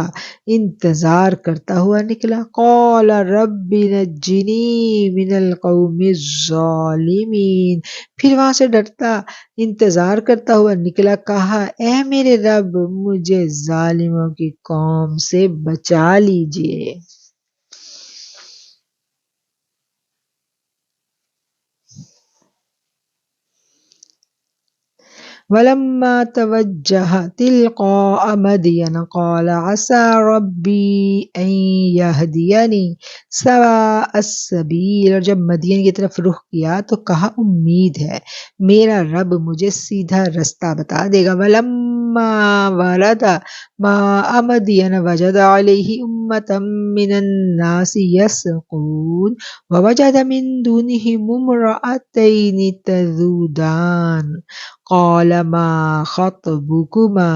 انتظار کرتا ہوا نکلا۔ قال رب نجنی من القوم الظالمین، پھر وہاں سے ڈرتا انتظار کرتا ہوا نکلا، کہا اے میرے رب مجھے ظالموں کی قوم سے بچا لیجئے۔ وَلَمَّا تَوَجَّهَ تِلْقَاءَ مَدْيَنَ قَالَ عَسَىٰ رَبِّي أَن يَهْدِيَنِي سَوَاءَ السَّبِيلِ، اور جب مدین کی طرف رخ کیا تو کہا امید ہے میرا رب مجھے سیدھا رستہ بتا دے گا۔ وَلَمَّا وَرَدَ مَاءَ مَدْيَنَ وَجَدَ عَلَيْهِ أُمَّةً مِّنَ النَّاسِ يَسْقُونَ وَوَجَدَ مِن دُونِهِمُ امْرَأَتَيْنِ تَذُودَانِ قال ما خطبكما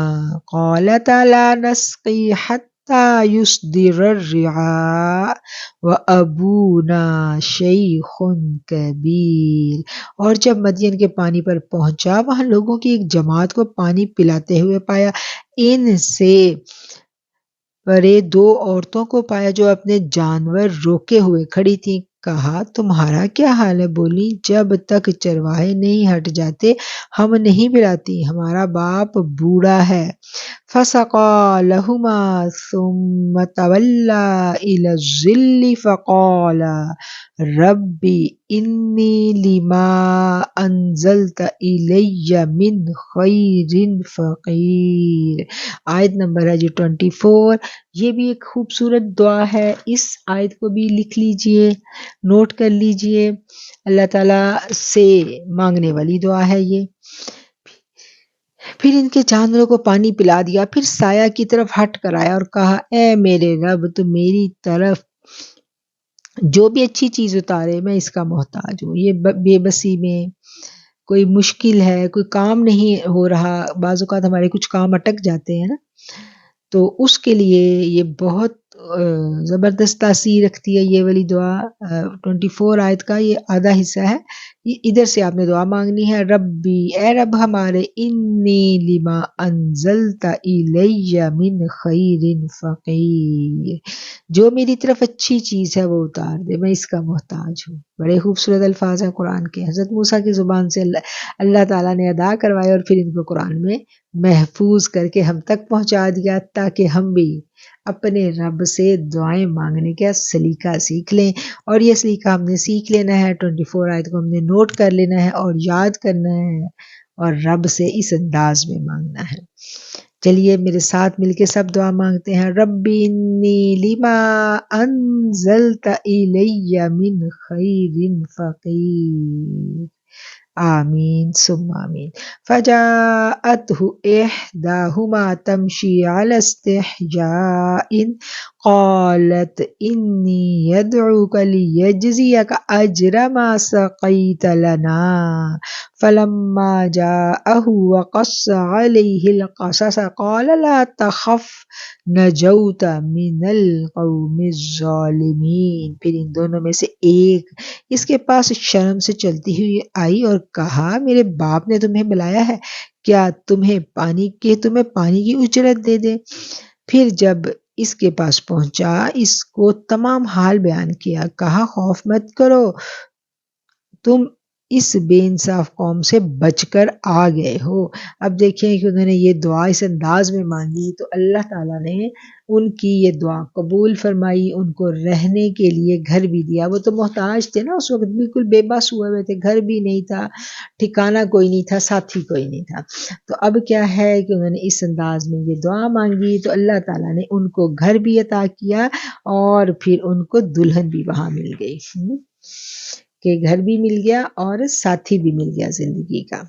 قالتا لا نسقي حتى يصدر الرعاء وأبونا شيخ كبير۔ اور جب مدین کے پانی پر پہنچا وہاں لوگوں کی ایک جماعت کو پانی پلاتے ہوئے پایا، ان سے پرے 2 عورتوں کو پایا جو اپنے جانور روکے ہوئے کھڑی تھیں۔ کہا تمہارا کیا حال ہے؟ بولی جب تک چرواہے نہیں ہٹ جاتے ہم نہیں پلاتی، ہمارا باپ بوڑھا ہے۔ فَسَقَىٰ لَهُمَا ثُمَّ تَوَلَّىٰ إِلَى الظِّلِّ فَقَالَ رَبِّ إِنِّي لِمَا أَنزَلْتَ إِلَيَّ مِنْ خَيْرٍ فَقِيرٌ۔ آیت نمبر ہے جی 24۔ یہ بھی ایک خوبصورت دعا ہے، اس آیت کو بھی لکھ لیجئے، نوٹ کر لیجئے، اللہ تعالیٰ سے مانگنے والی دعا ہے یہ۔ پھر ان کے جانوروں کو پانی پلا دیا، پھر سایہ کی طرف ہٹ کر آیا اور کہا اے میرے رب تو میری طرف جو بھی اچھی چیز اتارے میں اس کا محتاج ہوں. یہ بے بسی میں کوئی مشکل ہے، کوئی کام نہیں ہو رہا، بعض اوقات ہمارے کچھ کام اٹک جاتے ہیں نا، تو اس کے لیے یہ بہت زبردست تاثیر رکھتی ہے یہ والی دعا. 24 آیت کا یہ آدھا حصہ ہے. ادھر سے آپ نے دعا مانگنی ہے، ربی اے رب ہمارے، انی لما انزلت الی من خیر فقیر، جو میری طرف اچھی چیز ہے وہ اتار دے، میں اس کا محتاج ہوں. بڑے خوبصورت الفاظ ہیں قرآن کے، حضرت موسیٰ کی زبان سے اللہ تعالیٰ نے ادا کروائے اور پھر ان کو قرآن میں محفوظ کر کے ہم تک پہنچا دیا، تاکہ ہم بھی اپنے رب سے دعائیں مانگنے کا سلیقہ سیکھ لیں. اور یہ سلیقہ ہم نے سیکھ لینا ہے، 24 آیت کو ہم نے نوٹ کر لینا ہے اور یاد کرنا ہے اور رب سے اس انداز میں مانگنا ہے. چلیے میرے ساتھ مل کے سب دعا مانگتے ہیں، ربی انی لما انزلت الی من خیر فقیر. آمین ثم آمین. فجاءته إحداهما تمشي على استحياء قالت إني يدعوك ليجزيك أجر ما سقيت لنا. فلما جاءه وقص عليه القصص قال لا تخف نجوت من القوم الظالمین. پھر ان دونوں میں سے ایک اس کے پاس شرم سے چلتی ہوئی آئی اور کہا میرے باپ نے تمہیں بلایا ہے، کیا تمہیں پانی کی اجرت دے دے. پھر جب اس کے پاس پہنچا اس کو تمام حال بیان کیا، کہا خوف مت کرو، تم اس بے انصاف قوم سے بچ کر آ گئے ہو. اب دیکھیں کہ انہوں نے یہ دعا اس انداز میں مانگی تو اللہ تعالیٰ نے ان کی یہ دعا قبول فرمائی، ان کو رہنے کے لیے گھر بھی دیا. وہ تو محتاج تھے نا اس وقت، بالکل بے بس ہوئے ہوئے تھے، گھر بھی نہیں تھا، ٹھکانہ کوئی نہیں تھا، ساتھی کوئی نہیں تھا. تو اب کیا ہے کہ انہوں نے اس انداز میں یہ دعا مانگی تو اللہ تعالیٰ نے ان کو گھر بھی عطا کیا اور پھر ان کو دلہن بھی وہاں مل گئی، کہ گھر بھی مل گیا اور ساتھی بھی مل گیا زندگی کا.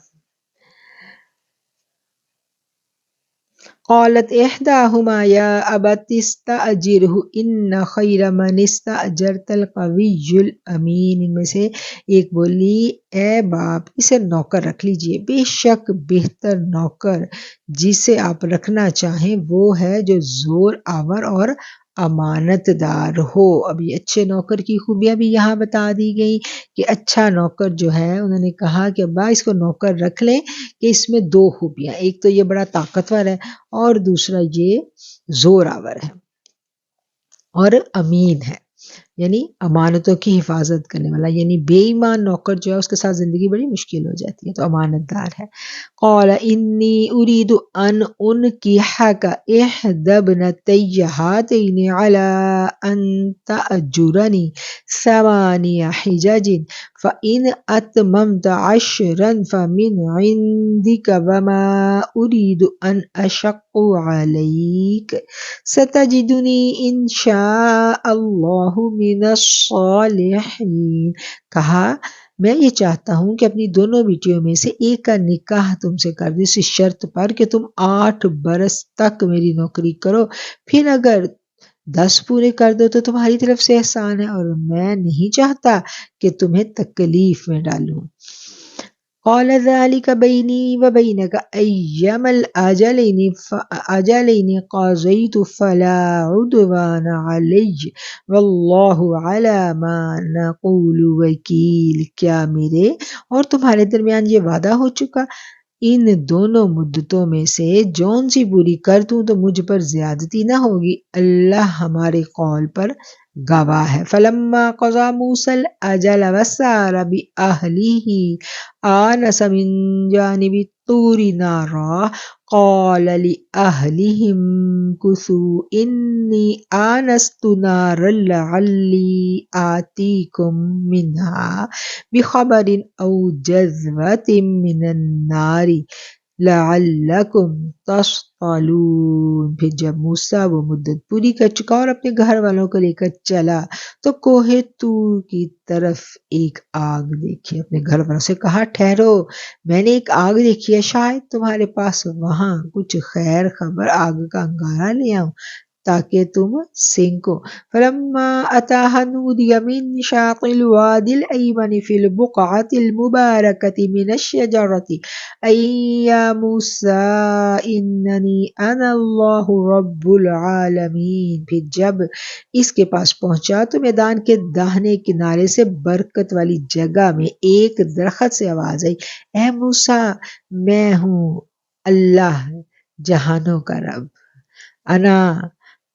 قالت احداهما یا ابت استاجره ان خیر من استاجرت القوی الامین. ان میں سے ایک بولی اے باپ اسے نوکر رکھ لیجئے، بے شک بہتر نوکر جسے آپ رکھنا چاہیں وہ ہے جو زور آور اور امانت دار ہو. اب یہ اچھے نوکر کی خوبیاں بھی یہاں بتا دی گئی کہ اچھا نوکر جو ہے، انہوں نے کہا کہ ابا اس کو نوکر رکھ لیں کہ اس میں دو خوبیاں، ایک تو یہ بڑا طاقتور ہے اور دوسرا یہ زور آور ہے اور امین ہے، یعنی امانتوں کی حفاظت کرنے والا. یعنی بے ایمان نوکر جو ہے اس کے ساتھ زندگی بڑی مشکل ہو جاتی ہے، تو امانت دار ہے. قال انی اريد ان انکحک احدی ابنتی ہاتین علی ان تأجرنی 8 حجج فإن اتممت 10 فمن عندک وما اريد ان اشق علیک ستجدنی ان شاء اللہ من الصالحین. کہا میں یہ چاہتا ہوں کہ اپنی دونوں بیٹیوں میں سے ایک کا نکاح تم سے کر دوں، اس شرط پر کہ تم 8 برس تک میری نوکری کرو، پھر اگر 10 پورے کر دو تو تمہاری طرف سے احسان ہے، اور میں نہیں چاہتا کہ تمہیں تکلیف میں ڈالوں. قال ذلك بيني وبينك أيما الأجلين قضيت فلا عدوان علي والله على ما نقول وكيل. کیا میرے اور تمہارے درمیان یہ وعدہ ہو چکا، ان دونوں مدتوں میں سے جون سی پوری کر دوں تو مجھ پر زیادتی نہ ہوگی، اللہ ہمارے قول پر گواہ ہے. فلما قضى موسى الأجل وسار بأهله آنس من جانب الطور نارا قال لأهلهم امكثوا إني آنست نارا لعلي آتيكم منها بخبر أو جذوة من النار لعلکم تصطلون۔ پھر جب موسیٰ وہ مدت پوری کر چکا اور اپنے گھر والوں کو لے کر چلا تو کوہ طور کی طرف ایک آگ دیکھی۔ اپنے گھر والوں سے کہا ٹھہرو، میں نے ایک آگ دیکھی ہے، شاید تمہارے پاس وہاں کچھ خیر خبر آگ کا انگارہ لے آؤں تاکہ تم سینکو۔ فلما اتاها نودی من شاطئ الوادی الایمن فی البقعۃ المبارکۃ من الشجرۃ ای یا موسیٰ اننی انا اللہ رب العالمین۔ پھر جب اس کے پاس پہنچا تو میدان کے داہنے کنارے سے برکت والی جگہ میں ایک درخت سے آواز آئی، اے موسیٰ، میں ہوں اللہ جہانوں کا رب، انا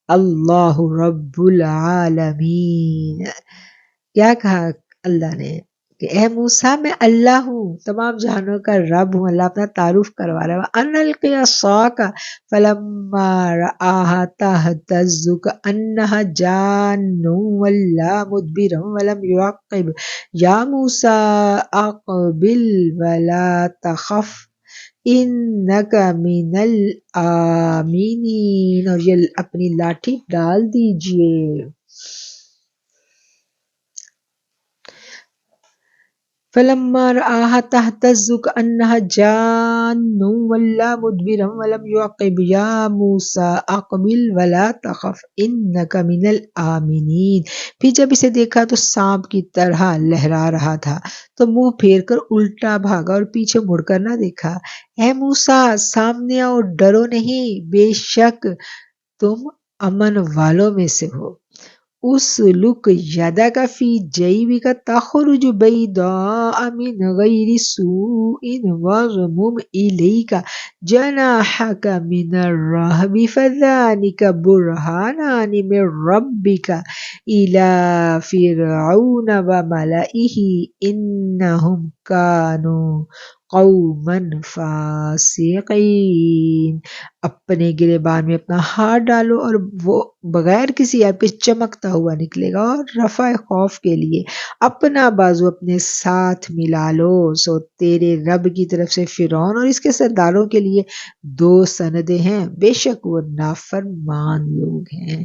اللہ رب العالمین۔ کیا کہا اللہ نے کہ اے موسیٰ میں اللہ ہوں، تمام جہانوں کا رب ہوں۔ اللہ اپنا تعارف کروا رہا ہے۔ ان القی عصاک فلما رآها تہتز کأنها جان ولا مدبرا ولم يعقب یا موسیٰ اقبل ولا تخف انک من الآمنین۔ اور یہ اپنی لاٹھی ڈال دیجئے۔ فلما رآها تہتز کأنها جان ولا مدبرا ولم يعقب یا موسیٰ اقبل ولا تخف انک من الآمنین۔ پھر جب اسے دیکھا تو سانپ کی طرح لہرا رہا تھا تو منہ پھیر کر الٹا بھاگا اور پیچھے مڑ کر نہ دیکھا۔ اے موسیٰ سامنے آؤ، ڈرو نہیں، بے شک تم امن والوں میں سے ہو۔ اسلک یدک فی جیبک تخرج بیضاء من غیر سوء واضمم الیک جناحک من الرہب فذلک برہانان من ربک الی فرعون وملئہ انہم کانوا قوما فاسقین۔ اپنے گریبان میں اپنا ہاتھ ڈالو اور وہ بغیر کسی عیب کے چمکتا ہوا نکلے گا، اور رفع خوف کے لیے اپنا بازو اپنے ساتھ ملا لو، سو تیرے رب کی طرف سے فرعون اور اس کے سرداروں کے لیے دو سندیں ہیں، بے شک وہ نافرمان لوگ ہیں۔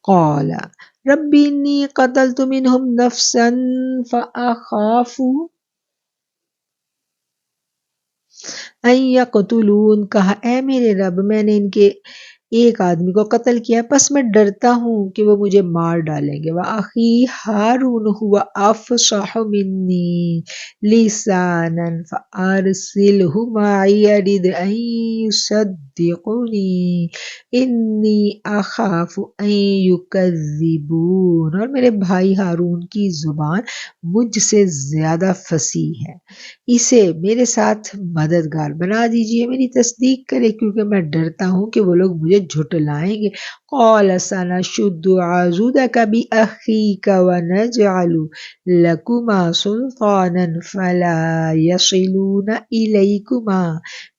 قال رب انی قتلت منهم نفسا فاخاف ان یقتلون۔ کہا اے میرے رب، میں نے ان کے ایک آدمی کو قتل کیا، پس میں ڈرتا ہوں کہ وہ مجھے مار ڈالیں گے۔ وَأَخِي ہارون هُوَ أَفْصَحُ مِنِّي لِسَانًا فَأَرْسِلْهُ مَعِيَ يَرِدْ أَن يُصَدِّقُونِي إِنِّي أَخَافُ أَن يُكَذِّبُونِ۔ اور میرے بھائی ہارون کی زبان مجھ سے زیادہ فصیح ہے، اسے میرے ساتھ مددگار بنا دیجئے، میری تصدیق کرے، کیونکہ میں ڈرتا ہوں کہ وہ لوگ مجھے جھٹلائیں گے۔ قال سنشد عضدک بأخیک ونجعل لکما سلطانا فلا یصلون الیکما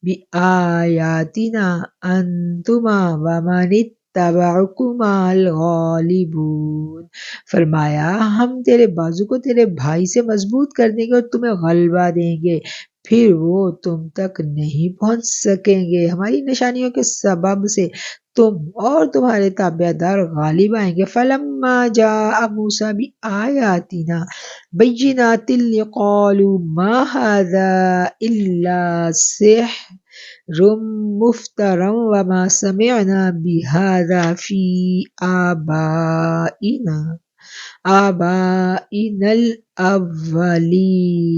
بآیاتنا انتما ومن اتبعکما الغالبون۔ فرمایا ہم تیرے بازو کو تیرے بھائی سے مضبوط کر دیں گے اور تمہیں غلبہ دیں گے، پھر وہ تم تک نہیں پہنچ سکیں گے، ہماری نشانیوں کے سبب سے تم اور تمہارے تابع دار غالب آئیں گے۔ فلما جاء موسیٰ بآیاتنا بینات قالوا ما هذا الا سحر مفتری وما سمعنا بهذا فی آبائنا الاولین۔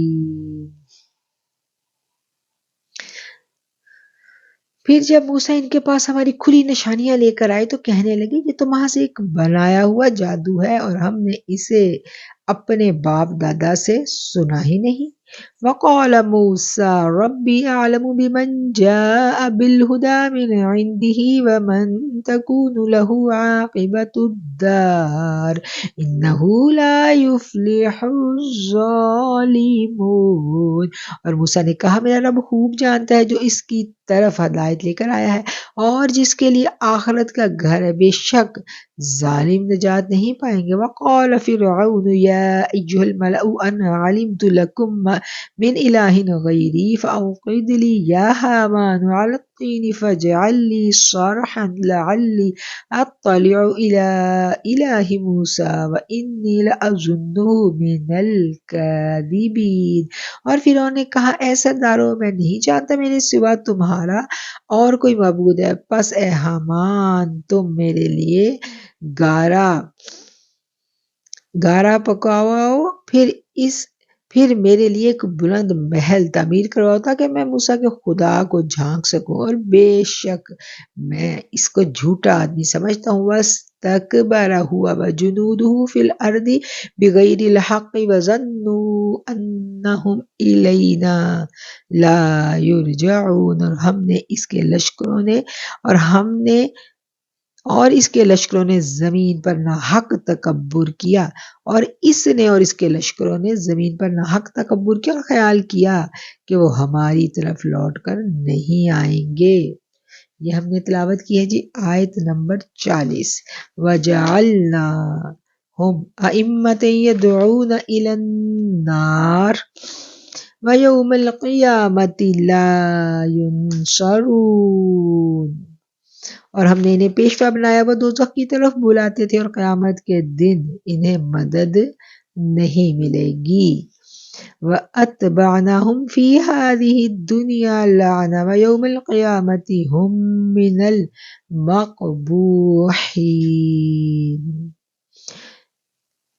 پھر جب موسیٰ ان کے پاس ہماری کھلی نشانیاں لے کر آئے تو کہنے لگے یہ تو محض ایک بنایا ہوا جادو ہے اور ہم نے اسے اپنے باپ دادا سے سنا ہی نہیں۔ وقال موسى ربي أعلم بمن جاء بالهدى من عنده ومن تكون له عاقبة الدار إنه لا يفلح الظالمون. اور موسیٰ نے کہا میرا رب خوب جانتا ہے جو اس کی طرف ہدایت لے کر آیا ہے اور جس کے لیے آخرت کا گھر ہے، بے شک ظالم نجات نہیں پائیں گے۔ وقال فرعون یا ایھا الملأ انا علمت لکم من الہ غیری فاوقد لی یا ہامان علی الطین فاجعل لی صرحا لعلی اطلع الی الہ موسیٰ وانی لأظنہ من الکاذبین۔ اور فرعون نے کہا اے سردارو میں نہیں جانتا میرے سوا تمہارا اور کوئی معبود ہے، پس اے حامان تم میرے لیے گارا پکواؤ، پھر میرے لیے ایک بلند محل تعمیر کرواؤ تاکہ میں موسیٰ کے خدا کو جھانک سکوں، اور بے شک میں اس کو جھوٹا آدمی سمجھتا ہوں۔ وَاسْتَكْبَرَ هُوَ وَجُنُودُهُ فِي الْأَرْضِ بِغَيْرِ الْحَقِّ وَظَنُّوا أَنَّهُمْ إِلَيْنَا لَا يُرْجَعُونَ۔ اور اس کے لشکروں نے زمین پر ناحق تکبر کیا، اور اس کے لشکروں نے زمین پر ناحق تکبر کیا، خیال کیا کہ وہ ہماری طرف لوٹ کر نہیں آئیں گے۔ یہ ہم نے تلاوت کی ہے جی آیت نمبر 40۔ وَجَعَلْنَاهُمْ أَئِمَّةً يَدْعُونَ إِلَى النَّارِ وَيَوْمَ الْقِيَامَةِ لَا يُنصَرُونَ۔ اور ہم نے انہیں پیشوا بنایا، وہ دوزخ کی طرف بلاتے تھے اور قیامت کے دن انہیں مدد نہیں ملے گی۔ وَأَتْبَعْنَاهُمْ فِي هَذِهِ الدُّنْيَا لَعْنَةً وَيَوْمَ الْقِيَامَةِ هُمْ مِنَ الْمَقْبُوحِينَ۔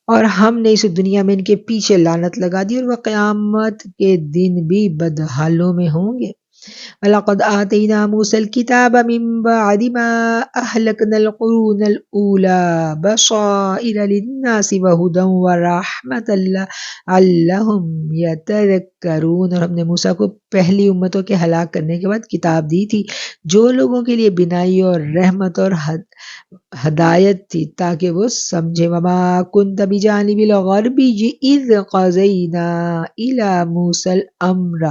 اور ہم نے اس دنیا میں ان کے پیچھے لعنت لگا دی اور وہ قیامت کے دن بھی بدحالوں میں ہوں گے۔ وَلَقَدْ آتَيْنَا مُوسَى الْكِتَابَ مِن بَعْدِ مَا أَهْلَكْنَا الْقُرُونَ الْأُولَى بَصَائِرَ لِلنَّاسِ وَهُدًى وَرَحْمَةً لَعَلَّهُمْ يَتَذَكَّرُونَ۔ اور ہم نے موسیٰ کو پہلی امتوں کے ہلاک کرنے کے بعد کتاب دی تھی جو لوگوں کے لیے بینائی اور رحمت اور ہدایت تھی تاکہ وہ سمجھے۔ وَمَا كُنْتَ بِجَانِبِ الْغَرْبِيِّ إِذْ قَضَيْنَا إِلَى مُوسَى الْأَمْرَ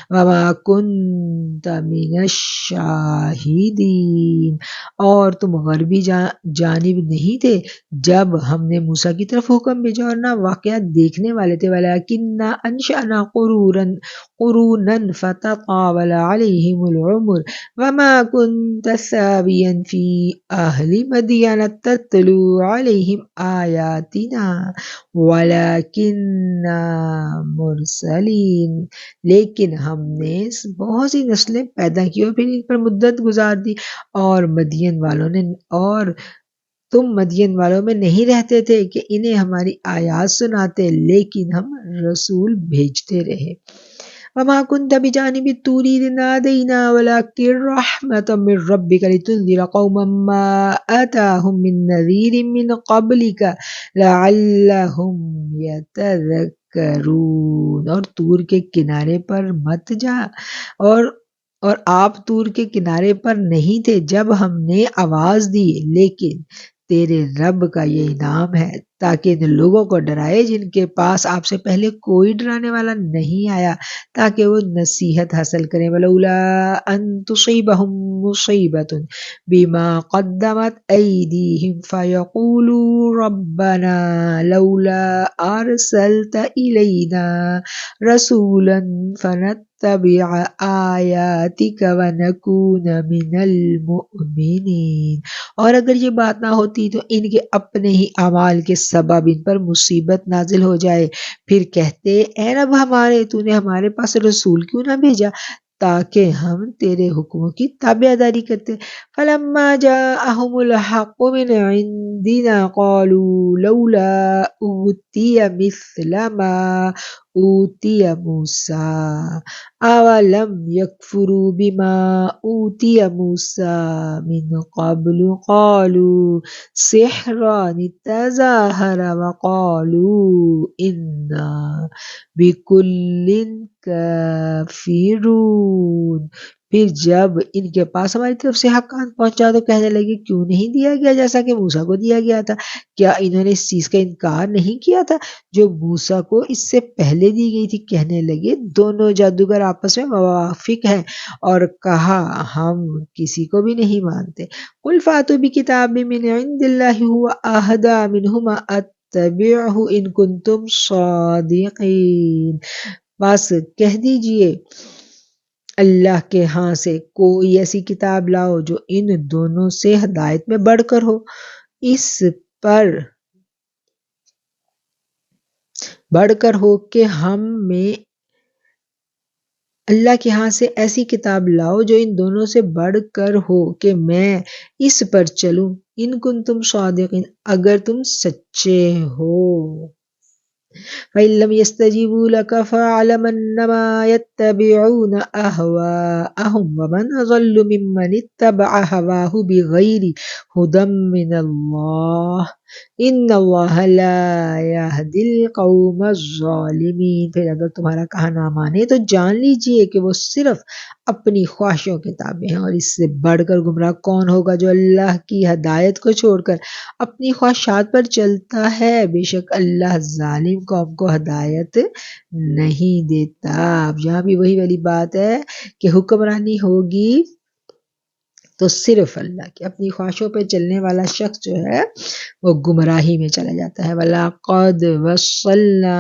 وَمَا كُنْتَ مِنَ الشَّاهِدِينَ۔ اور تم غربی جانب نہیں تھے جب ہم نے موسیٰ کی طرف حکم بھیجا اور نہ واقعات دیکھنے والے تھے۔ وَلَكِنَّا أَنشَأْنَا قُرُونًا فَتَطَاوَلَ عَلَيْهِمُ الْعُمُرُ وَمَا كُنْتَ ثَاوِيًا فِي أَهْلِ مَدْيَنَ تَتْلُو عَلَيْهِمْ آيَاتِنَا وَلَكِنَّا مُرْسَلِينَ۔ لیکن ہم نے بہت سی نسلیں پیدا کی اور پھر ان پر مدت گزار دی، اور تم مدین والوں میں نہیں رہتے تھے کہ انہیں ہماری آیات سناتے، لیکن ہم رسول بھیجتے رہے۔ وَمَا كُنْتَ بِجَانِبِ الطُّورِ إِذْ نَادَيْنَا وَلَكِنْ رَحْمَةً مِّن رَّبِّكَ لِتُنذِرَ قَوْمًا مَّا أَتَاهُم مِّن نَّذِيرٍ مِّن قَبْلِكَ لَعَلَّهُمْ يَتَذَكَّرُونَ۔ اور طور کے کنارے پر مت جا، اور آپ طور کے کنارے پر نہیں تھے جب ہم نے آواز دی، لیکن تیرے رب کا یہ انعام ہے تاکہ ان لوگوں کو ڈرائے جن کے پاس آپ سے پہلے کوئی ڈرانے والا نہیں آیا، تاکہ وہ نصیحت حاصل کریں۔ وَلَوْلَا أَن تُصِيبَهُم مُّصِيبَةٌ بِمَا قَدَّمَتْ أَيْدِيهِمْ فَيَقُولُوا رَبَّنَا لَوْلَا أَرْسَلْتَ إِلَيْنَا رَسُولًا فَنَتَّبِعَ آيَاتِكَ وَنَكُونَ مِنَ الْمُؤْمِنِينَ۔ اور اگر یہ بات نہ ہوتی تو ان کے اپنے ہی اعمال کے سبب ان پر مصیبت نازل ہو جائے، پھر کہتے اے رب ہمارے، تو نے ہمارے پاس رسول کیوں نہ بھیجا تاکہ ہم تیرے حکموں کی تابعداری کرتے۔ فَلَمَّا جَاءَهُمُ الْحَقُّ مِنْ عِنْدِنَا قَالُوا لَوْلَا أُوتِيَ مِثْلَ مَا اوتی موسیٰ اولم یکفروا بما اوتی موسیٰ من قبل قالوا سحران تظاہر وقالوا انا بکل کافرون۔ پھر جب ان کے پاس ہماری طرف سے حق آن پہنچا تو کہنے لگے کیوں نہیں دیا گیا جیسا کہ موسیٰ کو دیا گیا تھا؟ کیا انہوں نے اس چیز کا انکار نہیں کیا تھا جو موسیٰ کو اس سے پہلے دی گئی تھی؟ کہنے لگے دونوں جادوگر آپس میں موافق ہیں، اور کہا ہم کسی کو بھی نہیں مانتے۔ قل فاتوا بکتاب من عند اللہ هو اہدی منہما اتبعہ ان کنتم صادقین۔ بس کہہ دیجئے اللہ کے ہاں سے کوئی ایسی کتاب لاؤ جو ان دونوں سے ہدایت میں بڑھ کر ہو، اس پر بڑھ کر ہو کہ ہم میں اللہ کے ہاں سے ایسی کتاب لاؤ جو ان دونوں سے بڑھ کر ہو کہ میں اس پر چلوں، ان کنتم صادقین اگر تم سچے ہو۔ فَإِن لَّمْ يَسْتَجِيبُوا لَكَ فَاعْلَمْ أَنَّمَا يَتَّبِعُونَ أَهْوَاءَهُمْ وَمَنْ أَضَلُّ مِمَّنِ اتَّبَعَ هَوَاهُ بِغَيْرِ هُدًى مِّنَ اللَّهِ إِنَّ اللَّهَ لَا يَهْدِي الْقَوْمَ الظَّالِمِينَ۔ پھر اگر تمہارا کہا نہ مانے تو جان لیجئے کہ وہ صرف اپنی خواہشوں کے تابع ہیں، اور اس سے بڑھ کر گمراہ کون ہوگا جو اللہ کی ہدایت کو چھوڑ کر اپنی خواہشات پر چلتا ہے؟ بے شک اللہ ظالم قوم کو ہدایت نہیں دیتا۔ اب یہاں بھی وہی والی بات ہے کہ حکمرانی ہوگی تو صرف اللہ کی، اپنی خواہشوں پہ چلنے والا شخص جو ہے وہ گمراہی میں چلا جاتا ہے۔ وَلَقَدْ وَصَّلْنَا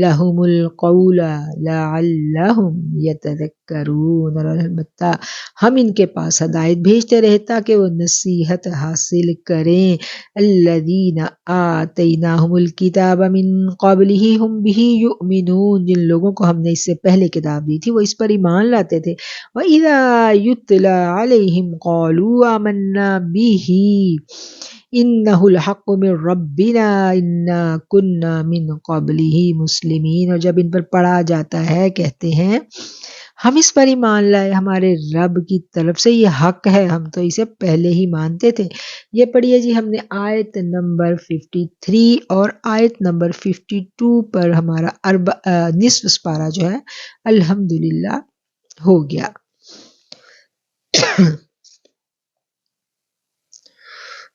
لَهُمُ الْقَوْلَ لَعَلَّهُمْ يَتَذَكَّرُونَ، اور البتہ ہم ان کے پاس ہدایت بھیجتے رہے تاکہ وہ نصیحت حاصل کریں۔ الَّذِينَ آتَيْنَاهُمُ الْكِتَابَ مِن قَبْلِهِ هُمْ بِهِ يُؤْمِنُونَ، جن لوگوں کو ہم نے اس سے پہلے کتاب دی تھی وہ اس پر ایمان لاتے تھے۔ وَإِذَا يُتْلَى عَلَيْهِمْ قَالُوا آمَنَّا بِهِ إِنَّهُ الْحَقُّ مِن رَّبِّنَا إِنَّا كُنَّا مِن قَبْلِهِ مُسْلِمِينَ، اور جب ان پر پڑھا جاتا ہے کہتے ہیں ہم اس پر ایمان لائے، ہمارے رب کی طرف سے یہ حق ہے، ہم تو اسے پہلے ہی مانتے تھے۔ یہ پڑھیے جی ہم نے آیت نمبر 53 اور آیت نمبر 52 پر ہمارا نصف سپارہ جو ہے الحمدللہ ہو گیا۔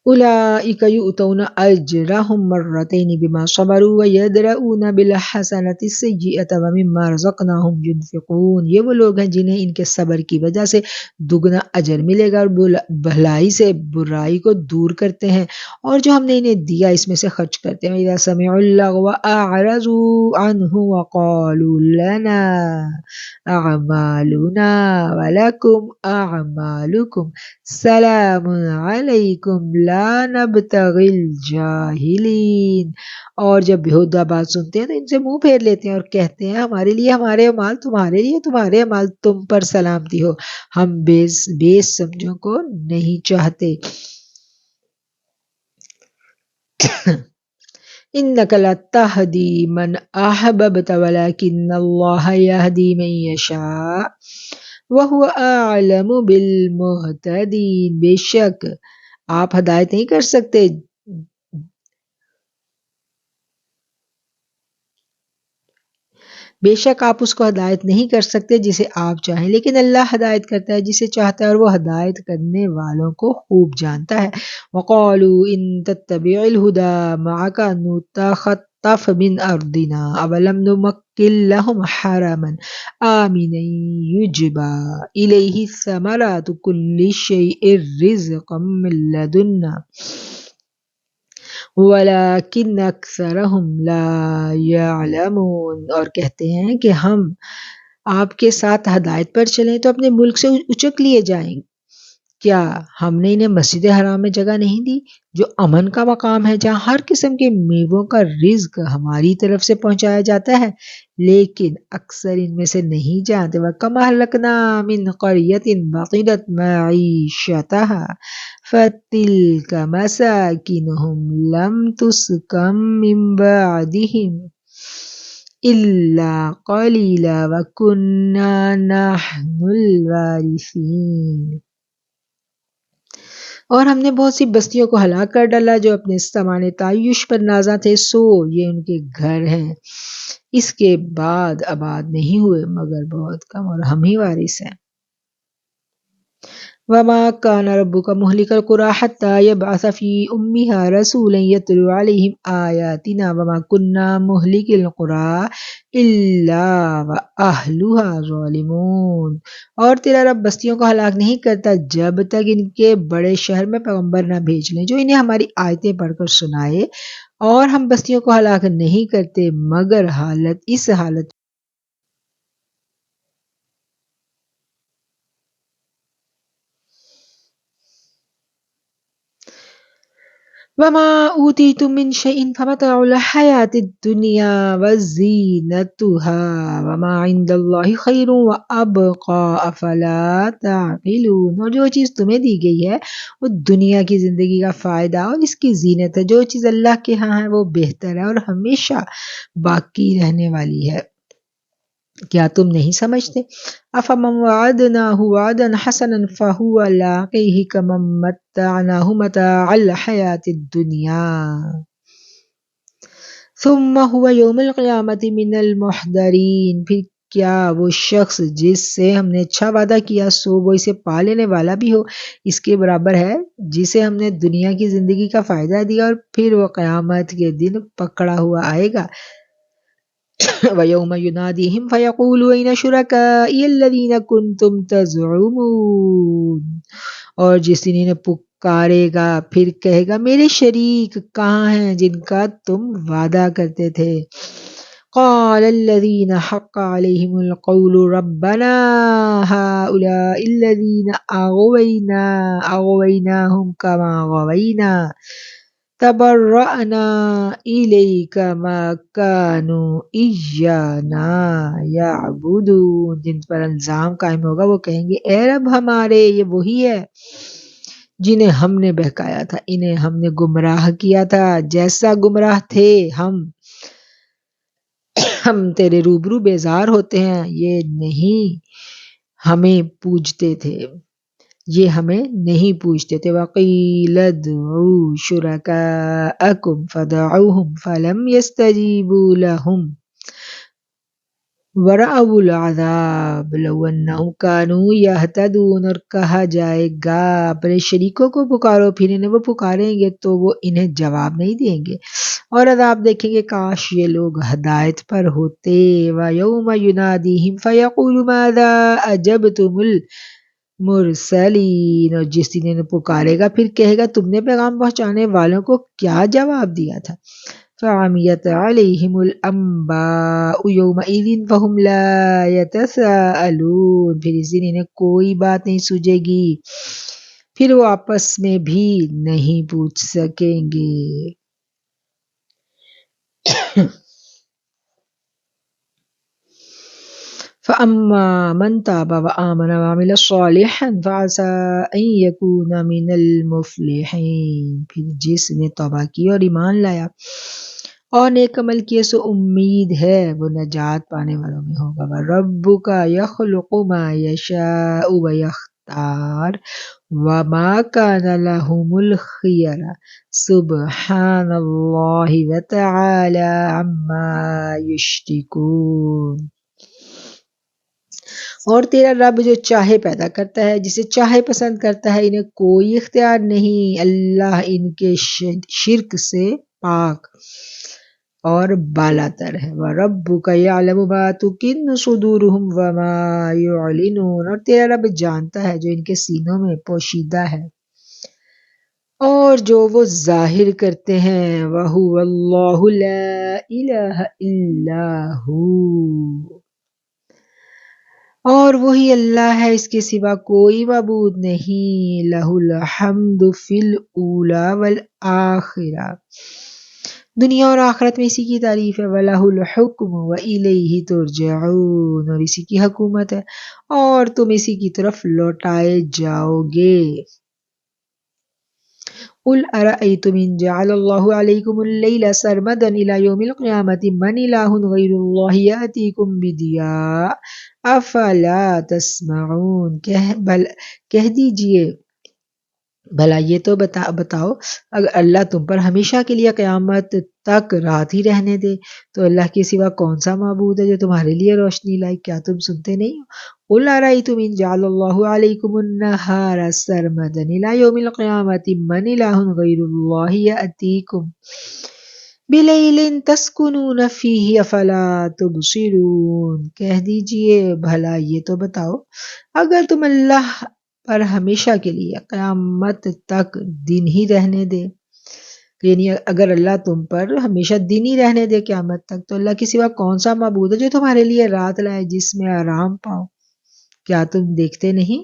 أولئك يؤتون أجرهم مرتين بما صبروا ويدرؤون بالحسنة السيئة ومما رزقناهم ينفقون۔ یہ وہ لوگ ہیں جنہیں ان کے صبر کی وجہ سے دگنا اجر ملے گا، اور بھلائی سے برائی کو دور کرتے ہیں، اور جو ہم نے انہیں دیا اس میں سے خرچ کرتے ہیں۔ وَإِذَا سَمِعُوا اللَّغْوَ أَعْرَضُوا عَنْهُ وَقَالُوا لَنَا أَعْمَالُنَا وَلَكُمْ أَعْمَالُكُمْ سَلَامٌ عَلَيْكُمْ لَا نَبْتَغِي الْجَاهِلِينَ۔ اور جب بیہودہ بات سنتے ہیں تو ان سے منہ پھیر لیتے ہیں اور کہتے ہیں ہمارے لیے ہمارے اعمال، تمہارے لیے تمہارے اعمال، تم پر سلامتی ہو، ہم بے سمجھوں کو نہیں چاہتے۔ إِنَّكَ لَتَهْدِي مَنْ أَحْبَبْتَ وَلَكِنَّ اللَّهَ يَهْدِي مَن يَشَاءُ وَهُوَ أَعْلَمُ بِالْمُهْتَدِينَ۔ بے شک آپ ہدایت نہیں کر سکتے بے شک آپ اس کو ہدایت نہیں کر سکتے جسے آپ چاہیں، لیکن اللہ ہدایت کرتا ہے جسے چاہتا ہے، اور وہ ہدایت کرنے والوں کو خوب جانتا ہے۔ وَقَالُوا إِن تَتَّبِعِ الْهُدَى مَعَكَ نُتَخَطَّفْ مِنْ أَرْضِنَا أَوَلَمْ نُمَكِّنْ لَهُمْ حَرَمًا آمِنًا يُجْبَى إِلَيْهِ ثَمَرَاتُ كُلِّ شَيْءٍ رِزْقًا مِّن لَّدُنَّا وَلَٰكِنَّ أَكْثَرَهُمْ لَا يَعْلَمُونَ۔ اور کہتے ہیں کہ ہم آپ کے ساتھ ہدایت پر چلیں تو اپنے ملک سے اچک لیے جائیں، کیا ہم نے انہیں مسجد حرام میں جگہ نہیں دی جو امن کا مقام ہے، جہاں ہر قسم کے میووں کا رزق ہماری طرف سے پہنچایا جاتا ہے؟ لیکن اکثر ان میں سے نہیں جانتے۔ وَكَمْ أَهْلَكْنَا مِنْ قَرْيَةٍ بَطِرَتْ مَعِيشَتَهَا فَتِلْكَ مَسَاكِنُهُمْ لَمْ تُسْكَنْ مِنْ بَعْدِهِمْ إلا قليلا وكنا نحن الوارثين۔ اور ہم نے بہت سی بستیوں کو ہلاک کر ڈالا جو اپنے سامان تعیش پر نازاں تھے، سو یہ ان کے گھر ہیں، اس کے بعد آباد نہیں ہوئے مگر بہت کم، اور ہم ہی وارث ہیں۔ وما كان ربك مهلك القرى حتى يبعث في أمها رسولا يتلو عليهم آياتنا وما كنا مهلك القرى إلا وأهلها ظالمون۔ اور تیرا رب بستیوں کو ہلاک نہیں کرتا جب تک ان کے بڑے شہر میں پیغمبر نہ بھیج لیں جو انہیں ہماری آیتیں پڑھ کر سنائے، اور ہم بستیوں کو ہلاک نہیں کرتے مگر اس حالت وما أوتيتم من شيء فمتاع الحياة الدنيا وزينتها وما عند الله خير وأبقى أفلا تعقلون۔ اور جو چیز تمہیں دی گئی ہے وہ دنیا کی زندگی کا فائدہ اور اس کی زینت ہے، جو چیز اللہ کے ہاں ہے وہ بہتر ہے اور ہمیشہ باقی رہنے والی ہے، کیا تم نہیں سمجھتے؟ افمن وعدناه وعدا حسنا فهو لاقيه كمن متعناه متاع الحياة الدنيا ثم هو يوم القيامة من المحضرين۔ پھر کیا وہ شخص جس سے ہم نے اچھا وعدہ کیا سو وہ اسے پا لینے والا بھی ہو اس کے برابر ہے جسے ہم نے دنیا کی زندگی کا فائدہ دیا اور پھر وہ قیامت کے دن پکڑا ہوا آئے گا۔ وَيَوْمَ يُنَادِيهِمْ فَيَقُولُ أَيْنَ شُرَكَائِيَ الَّذِينَ كُنْتُمْ تَزْعُمُونَ۔ اور جس دن انہیں پکارے گا پھر کہے گا میرے شریک کہاں ہیں جن کا تم وعدہ کرتے تھے۔ قال الذين حق عليهم القول ربنا هؤلاء الذين أغويناهم كما غوينا تبرأنا إليك ما كانوا إيانا يعبدون۔ جن پر الزام قائم ہوگا وہ کہیں گے اے رب ہمارے یہ وہی ہے جنہیں ہم نے بہکایا تھا، انہیں ہم نے گمراہ کیا تھا جیسا گمراہ تھے ہم تیرے روبرو بیزار ہوتے ہیں، یہ ہمیں پوجتے تھے۔ وَقِيلَ ادْعُوا شُرَكَاءَكُمْ فَدَعَوْهُمْ فَلَمْ يَسْتَجِيبُوا لَهُمْ وَرَأَوُا الْعَذَابَ لَوْ أَنَّهُمْ كَانُوا يَهْتَدُونَ۔ اور کہا جائے گا اپنے شریکوں کو پکارو، پھر انہیں وہ پکاریں گے تو وہ انہیں جواب نہیں دیں گے، اور عذاب دیکھیں گے کاش یہ لوگ ہدایت پر ہوتے۔ وَيَوْمَ يُنَادِيهِمْ فَيَقُولُ مَاذَا أَجَبْتُمُ الْمُرْسَلِينَ۔ اور جس دن انہیں پکارے گا پھر کہے گا تم نے پیغام پہنچانے والوں کو کیا جواب دیا تھا۔ فَعَمِيَتْ عَلَيْهِمُ الْأَنبَاءُ يَوْمَئِذٍ فَهُمْ لَا يَتَسَاءَلُونَ۔ پھر اس دن انہیں کوئی بات نہیں سوجے گی، پھر وہ آپس میں بھی نہیں پوچھ سکیں گے۔ فَأَمَّا مَنْ تَابَ وَآمَنَ وَعَمِلَ صَالِحًا فَعَسَىٰ أَن يَكُونَ مِنَ الْمُفْلِحِينَ۔ پھر جس نے توبہ کی اور ایمان لایا اور نیک عمل کیے سو امید ہے وہ نجات پانے والوں میں ہوگا۔ وَرَبُّكَ يَخْلُقُ مَا يَشَاءُ وَيَخْتَارُ وَمَا كَانَ لَهُمُ الْخِيَرَةُ سُبْحَانَ اللَّهِ وَتَعَالَىٰ عَمَّا يُشْرِكُونَ۔ اور تیرا رب جو چاہے پیدا کرتا ہے جسے چاہے پسند کرتا ہے، انہیں کوئی اختیار نہیں، اللہ ان کے شرک سے پاک اور بالا تر ہے۔ وَرَبُّكَ يَعْلَمُ مَا تُكِنُّ صُدُورُهُمْ وَمَا يُعْلِنُونَ۔ اور تیرا رب جانتا ہے جو ان کے سینوں میں پوشیدہ ہے اور جو وہ ظاہر کرتے ہیں۔ وَهُوَ اللَّهُ لَا إِلَٰهَ إِلَّا هُوَ۔ اور وہی اللہ ہے، اس کے سوا کوئی معبود نہیں۔ لَهُ الْحَمْدُ فِي الْأُولَىٰ وَالْآخِرَةِ۔ دنیا اور آخرت میں اسی کی تعریف ہے۔ وَلَهُ الْحُكْمُ وَإِلَيْهِ تُرْجَعُونَ۔ اور اسی کی حکومت ہے اور تم اسی کی طرف لوٹائے جاؤ گے۔ قل أرأيتم إن جعل الله عليكم الليل سرمدا إلى يوم القيامة من إله غير الله يأتيكم بدياء أفلا تسمعون کہہ دیجئے بھلا یہ تو بتاؤ اگر اللہ تم پر ہمیشہ کے لیے قیامت تک رات ہی رہنے دے تو اللہ کے سوا کون سا معبود ہے جو تمہارے لیے روشنی لائے؟ کیا تم سنتے نہیں ہو؟ قل أرأيتم إن جعل الله عليكم النهار سرمدا إلى يوم القيامة من إله غير الله يأتيكم بليل تسكنون فيه أفلا تبصرون کہہ دیجئے بھلا یہ تو بتاؤ اگر تم اللہ پر ہمیشہ کے لیے قیامت تک دن ہی رہنے دے، یعنی اگر اللہ تم پر ہمیشہ دن ہی رہنے دے قیامت تک، تو اللہ کے سوا کون سا معبود ہے جو تمہارے لیے رات لائے جس میں آرام پاؤ؟ کیا تم دیکھتے نہیں؟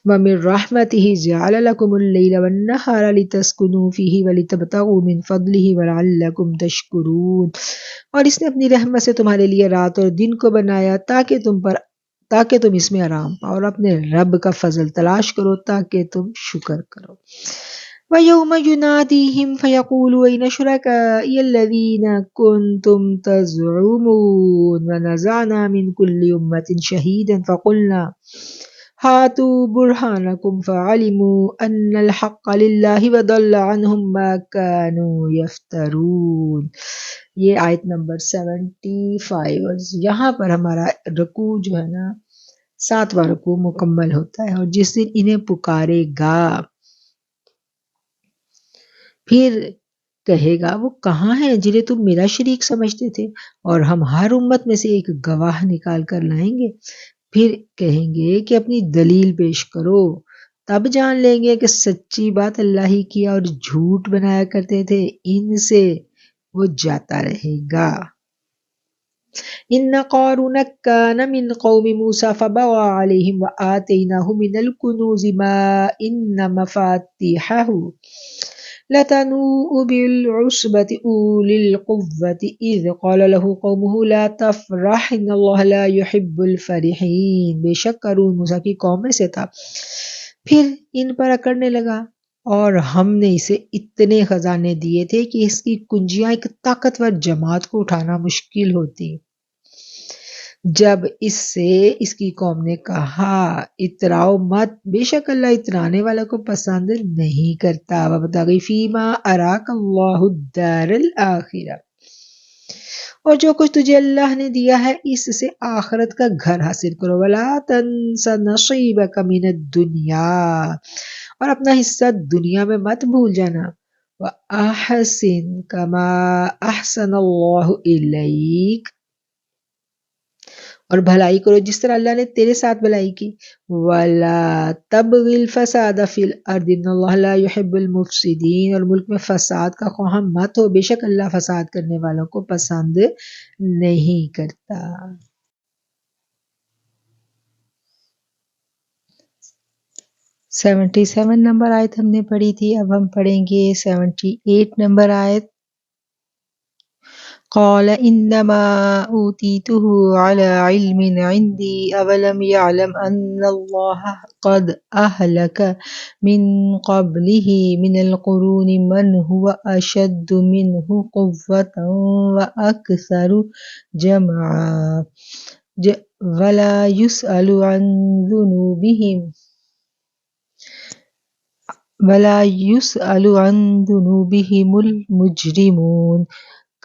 وَمِن رَحْمَتِهِ جَعَلَ لَكُمُ اللَّيْلَ وَالنَّهَارَ لِتَسْكُنُوا فِيهِ وَلِتَبْتَغُوا مِن فَضْلِهِ وَلَعَلَّكُمْ تَشْكُرُونَ، اور اس نے اپنی رحمت سے تمہارے لیے رات اور دن کو بنایا تاکہ تم اس میں آرام پاؤ اور اپنے رب کا فضل تلاش کرو تاکہ تم شکر کرو۔ وَيَوْمَ يُنَادِيهِمْ فَيَقُولُ أَيْنَ شُرَكَائِيَ الَّذِينَ كُنتُمْ تَزْعُمُونَ وَنَزَعْنَا مِن كُلِّ أُمَّةٍ شَهِيدًا فَقُلْنَا هاتوا برهانكم فعلموا أن الحق لله وضل عنهم ما كانوا يفترون۔ یہ آیت نمبر 75 اور یہاں پر ہمارا رکوع جو ہے نا 7واں رکوع مکمل ہوتا ہے۔ اور جس دن انہیں پکارے گا پھر کہے گا وہ کہاں ہیں جنہیں تم میرا شریک سمجھتے تھے، اور ہم ہر امت میں سے ایک گواہ نکال کر لائیں گے۔ پھر کہیں گے کہ اپنی دلیل پیش کرو، تب جان لیں گے کہ سچی بات اللہ ہی کیا اور جھوٹ بنایا کرتے تھے ان سے وہ جاتا رہے گا۔ إن قارون كان من قوم موسى فبغى عليهم وآتيناه من الكنوز ما إن مفاتيحه لتنوء بالعصبة أولي القوة إذ قال له قومه لا تفرح إن الله لا يحب الفرحين۔ بے شک قارون موسیٰ کی قوم میں سے تھا، پھر ان پر اکڑنے لگا اور ہم نے اسے اتنے خزانے دیے تھے کہ اس کی کنجیاں ایک طاقتور جماعت کو اٹھانا مشکل ہوتی۔ جب اس سے اس کی قوم نے کہا اتراؤ مت، بے شک اللہ اترانے والا کو پسند نہیں کرتا۔ وَابْتَغِ فِيمَا أَرَاكَ اللَّهُ الدَّارَ الْآخِرَةَ، اور جو کچھ تجھے اللہ نے دیا ہے اس سے آخرت کا گھر حاصل کرو۔ وَلَا تَنْسَ نَصِيبَكَ مِنَ الدُّنْيَا، اور اپنا حصہ دنیا میں مت بھول جانا۔ وَأَحْسِنْ كَمَا أَحْسَنَ اللَّهُ إِلَيْكَ، اور بھلائی کرو جس طرح اللہ نے تیرے ساتھ بھلائی کی۔ وَلَا تَبْغِ الْفَسَادَ فِي الْأَرْضِ إِنَّ اللَّهَ لَا يُحِبُّ الْمُفْسِدِينَ، اور ملک میں فساد کا خواہاں مت ہو، بے شک اللہ فساد کرنے والوں کو پسند نہیں کرتا۔ 77 نمبر آیت ہم نے پڑھی تھی، اب ہم پڑھیں گے 78 نمبر آیت۔ قال انما اوتیته على علم عندي اولم يعلم ان الله قد اهلك من قبله من القرون من هو اشد منه قوة واكثر جمعا ولا يسأل عن ذنوبهم المجرمون۔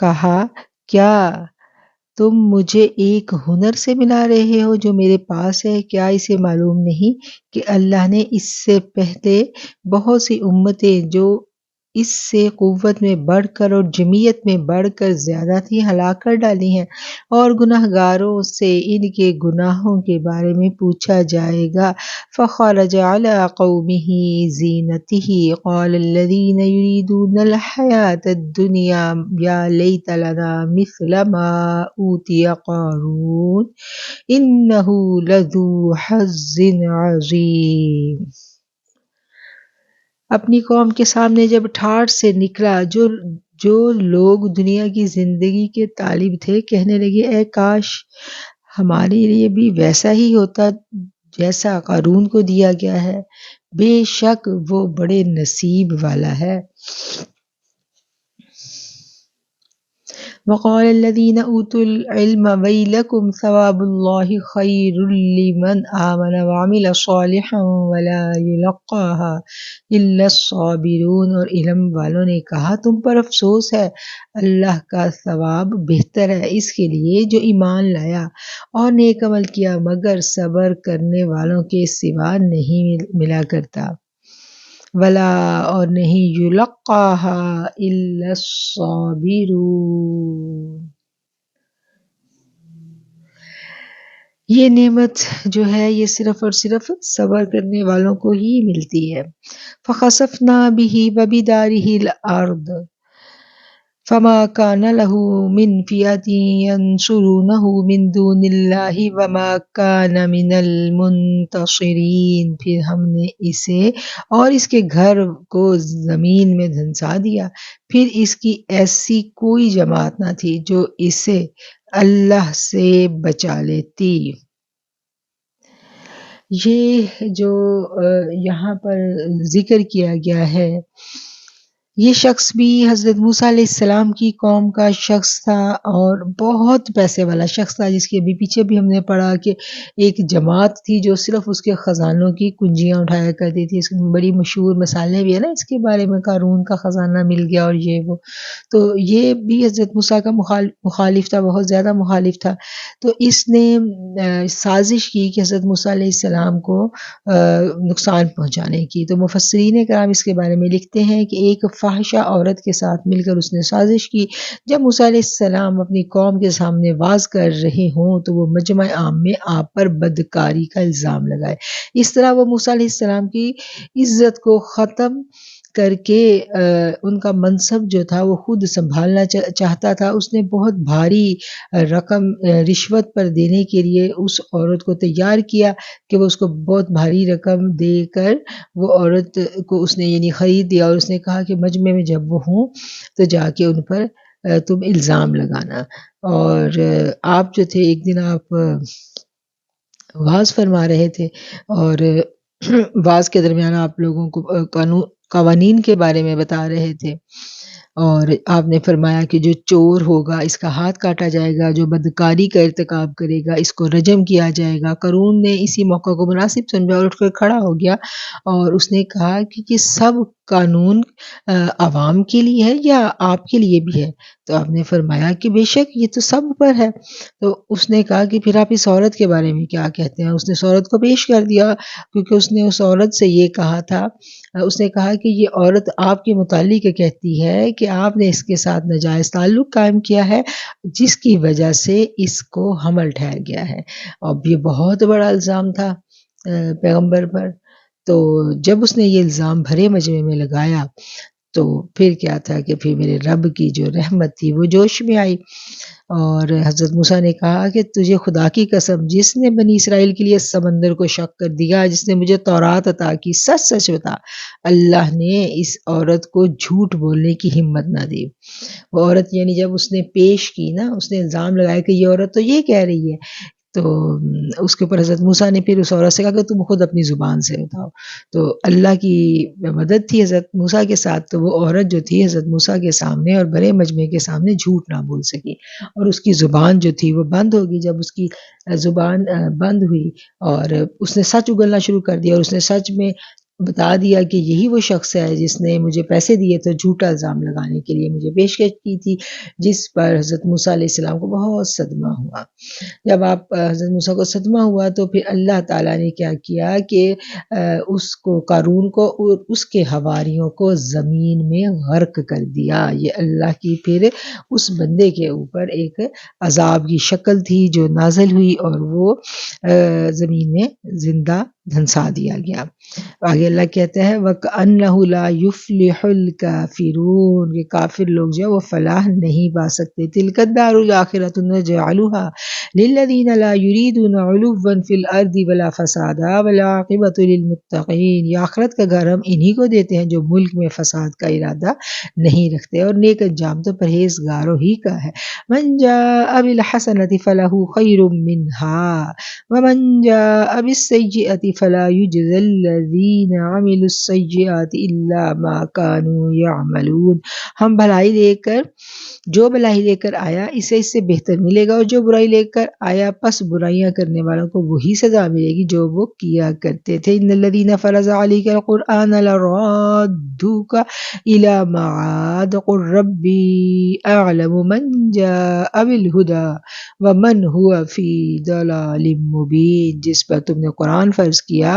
کہا کیا تم مجھے ایک ہنر سے ملا رہے ہو جو میرے پاس ہے؟ کیا اسے معلوم نہیں کہ اللہ نے اس سے پہلے بہت سی امتیں جو اس سے قوت میں بڑھ کر اور جمعیت میں بڑھ کر زیادہ تھی ہلاک کر ڈالی ہیں، اور گناہ گاروں سے ان کے گناہوں کے بارے میں پوچھا جائے گا۔ فخرج على قومه زینتہ قال الذین یریدون الحیاة الدنیا یا لیت لنا مثل ما اوتی قارون انہ لذو حظ عظیم۔ اپنی قوم کے سامنے جب ٹھاٹھ سے نکلا، جو لوگ دنیا کی زندگی کے طالب تھے کہنے لگے اے کاش ہمارے لیے بھی ویسا ہی ہوتا جیسا قارون کو دیا گیا ہے، بے شک وہ بڑے نصیب والا ہے۔ وقال الذين اوتوا العلم ويلكم ثواب الله خير لمن آمن وعمل صالحا ولا يلقاها الا الصابرون، اور علم والوں نے کہا تم پر افسوس ہے، اللہ کا ثواب بہتر ہے اس کے لیے جو ایمان لایا اور نیک عمل کیا، مگر صبر کرنے والوں کے سوا نہیں ملا کرتا۔ ولا، اور نہیں، یلقاہا الا الصابرون، یہ نعمت جو ہے یہ صرف اور صرف صبر کرنے والوں کو ہی ملتی ہے۔ فخسفنا به وبداره الارض فما كان له من فئة ينصرونه من دون الله وما كان من المنتصرين، پھر ہم نے اسے اور اس کے گھر کو زمین میں دھنسا دیا، پھر اس کی ایسی کوئی جماعت نہ تھی جو اسے اللہ سے بچا لیتی۔ یہ جو یہاں پر ذکر کیا گیا ہے، یہ شخص بھی حضرت موسیٰ علیہ السلام کی قوم کا شخص تھا اور بہت پیسے والا شخص تھا، جس کے ابھی پیچھے بھی ہم نے پڑھا کہ ایک جماعت تھی جو صرف اس کے خزانوں کی کنجیاں اٹھایا کرتی تھی۔ اس کی بڑی مشہور مثالیں بھی ہیں نا اس کے بارے میں، قارون کا خزانہ مل گیا اور یہ وہ، تو یہ بھی حضرت موسیٰ کا مخالف تھا، بہت زیادہ مخالف تھا۔ تو اس نے سازش کی کہ حضرت موسیٰ علیہ السلام کو نقصان پہنچانے کی۔ تو مفسرین کرام اس کے بارے میں لکھتے ہیں کہ ایک فاحشہ عورت کے ساتھ مل کر اس نے سازش کی، جب موسیٰ علیہ السلام اپنی قوم کے سامنے واز کر رہے ہوں تو وہ مجمع عام میں آپ پر بدکاری کا الزام لگائے۔ اس طرح وہ موسیٰ علیہ السلام کی عزت کو ختم کر کے ان کا منصب جو تھا وہ خود سنبھالنا چاہتا تھا۔ اس نے بہت بھاری رقم رشوت پر دینے کے لیے اس عورت کو تیار کیا کہ وہ اس کو بہت بھاری رقم دے کر وہ عورت کو اس نے یعنی خرید دیا، اور اس نے کہا کہ مجمع میں جب وہ ہوں تو جا کے ان پر تم الزام لگانا۔ اور آپ جو تھے ایک دن آپ واز فرما رہے تھے اور واز کے درمیان آپ لوگوں کو قوانین کے بارے میں بتا رہے تھے، اور آپ نے فرمایا کہ جو چور ہوگا اس کا ہاتھ کاٹا جائے گا، جو بدکاری کا ارتکاب کرے گا اس کو رجم کیا جائے گا۔ قارون نے اسی موقع کو مناسب سمجھا اور اٹھ کر کھڑا ہو گیا اور اس نے کہا کہ یہ سب قانون عوام کے لیے ہے یا آپ کے لیے بھی ہے؟ تو آپ نے فرمایا کہ بے شک یہ تو سب پر ہے۔ تو اس نے کہا کہ پھر آپ اس عورت کے بارے میں کیا کہتے ہیں؟ اس نے اس عورت کو پیش کر دیا، کیونکہ اس نے اس عورت سے یہ کہا تھا، اس نے کہا کہ یہ عورت آپ کے متعلق کہتی ہے کہ آپ نے اس کے ساتھ ناجائز تعلق قائم کیا ہے، جس کی وجہ سے اس کو حمل ٹھہر گیا ہے۔ اب یہ بہت بڑا الزام تھا پیغمبر پر۔ تو جب اس نے یہ الزام بھرے مجمع میں لگایا تو پھر کیا تھا کہ پھر میرے رب کی جو رحمت تھی وہ جوش میں آئی، اور حضرت موسیٰ نے کہا کہ تجھے خدا کی قسم جس نے بنی اسرائیل کے لیے سمندر کو شق کر دیا، جس نے مجھے تورات عطا کی، سچ سچ بتا اللہ نے اس عورت کو جھوٹ بولنے کی ہمت نہ دی۔ وہ عورت یعنی جب اس نے پیش کی نا، اس نے الزام لگایا کہ یہ عورت تو یہ کہہ رہی ہے، تو اس کے اوپر حضرت موسیٰ نے پھر اس عورت سے کہا کہ تم خود اپنی زبان سے بتاؤ۔ تو اللہ کی مدد تھی حضرت موسیٰ کے ساتھ، تو وہ عورت جو تھی حضرت موسیٰ کے سامنے اور بڑے مجمع کے سامنے جھوٹ نہ بول سکی، اور اس کی زبان جو تھی وہ بند ہوگی۔ جب اس کی زبان بند ہوئی اور اس نے سچ اگلنا شروع کر دیا اور اس نے سچ میں بتا دیا کہ یہی وہ شخص ہے جس نے مجھے پیسے دیے تو جھوٹا الزام لگانے کے لیے مجھے پیشکش کی تھی، جس پر حضرت موسیٰ علیہ السلام کو بہت صدمہ ہوا۔ جب آپ حضرت موسیٰ کو صدمہ ہوا تو پھر اللہ تعالیٰ نے کیا کیا کہ اس کو قارون کو اور اس کے حواریوں کو زمین میں غرق کر دیا۔ یہ اللہ کی پھر اس بندے کے اوپر ایک عذاب کی شکل تھی جو نازل ہوئی اور وہ زمین میں زندہ دھنسا دیا گیا۔ آگے اللہ کہتا ہے وَكَأَنَّهُ لَا يُفْلِحُ الْكَافِرُونَ، کہ کافر لوگ جو ہے وہ فلاح نہیں پا سکتے۔ تِلْكَ الدَّارُ الْآخِرَةُ نَجْعَلُهَا لِلَّذِينَ لَا يُرِيدُونَ عُلُوًّا فِي الْأَرْضِ وَلَا فَسَادًا وَالْعَاقِبَةُ لِلْمُتَّقِينَ، یہ آخرت کا گھر ہم انہی کو دیتے ہیں جو ملک میں فساد کا ارادہ نہیں رکھتے، اور نیک انجام تو پرہیزگاروں ہی کا ہے۔ مَنْ جَاءَ بِالْحَسَنَةِ فَلَهُ خَيْرٌ مِّنْهَا وَمَنْ جَاءَ بِالسَّيِّئَةِ فَلَا يُجْزَى الَّذِينَ عَمِلُوا السَّيِّئَاتِ إِلَّا مَا كَانُوا يَعْمَلُونَ، ہم بھلائی لے کر جو بھلائی لے کر آیا اسے اس سے بہتر ملے گا، اور جو برائی لے کر آیا پس برائیاں کرنے والوں کو وہی سزا ملے گی جو وہ کیا کرتے تھے۔ ان الذین فرض علیک القرآن لرادوک الی معاد قل ربی اعلم من جاء بالہدی ومن هو فی ضلال مبین، جس پر تم نے قرآن فرض کیا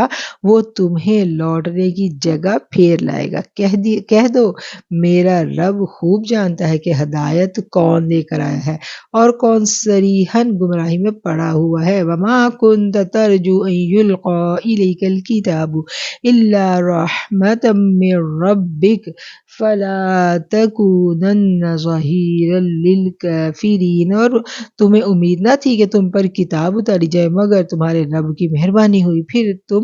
وہ تمہیں لوٹنے کی جگہ پھیر لائے گا۔ کہہ دو میرا رب خوب جانتا ہے کہ ہدایت کون لے کر آیا ہے اور کون صریحاً گمراہی میں پڑا ہوا ہے۔ وَمَا كُنْتَ تَرْجُو أَن يُلْقَىٰ إِلَيْكَ الْكِتَابُ إِلَّا رَحْمَةً مِّن رَّبِّكَ فَلَا تَكُونَنَّ ظَهِيرًا لِّلْكَافِرِينَ، اور تمہیں امید نہ تھی کہ تم پر کتاب اتاری جائے مگر تمہارے رب کی مہربانی ہوئی، پھر تم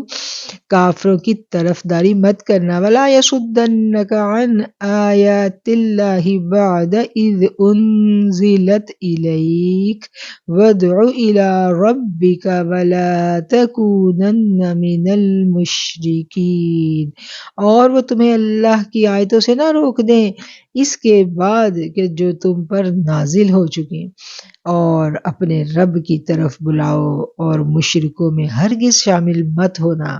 کافروں کی طرفداری مت کرنا۔ وَلَا يَصُدَّنَّكَ عَنْ آيَاتِ اللَّهِ بَعْدَ إِذْ أُنزِلَتْ إِلَيْكَ وَادْعُ إِلَىٰ رَبِّكَ وَلَا تَكُونَنَّ مِنَ الْمُشْرِكِينَ، اور وہ تمہیں اللہ کی آیتوں سے نہ روک دیں اس کے بعد کہ جو تم پر نازل ہو چکیں، اور اپنے رب کی طرف بلاؤ اور مشرکوں میں ہرگز شامل مت ہونا۔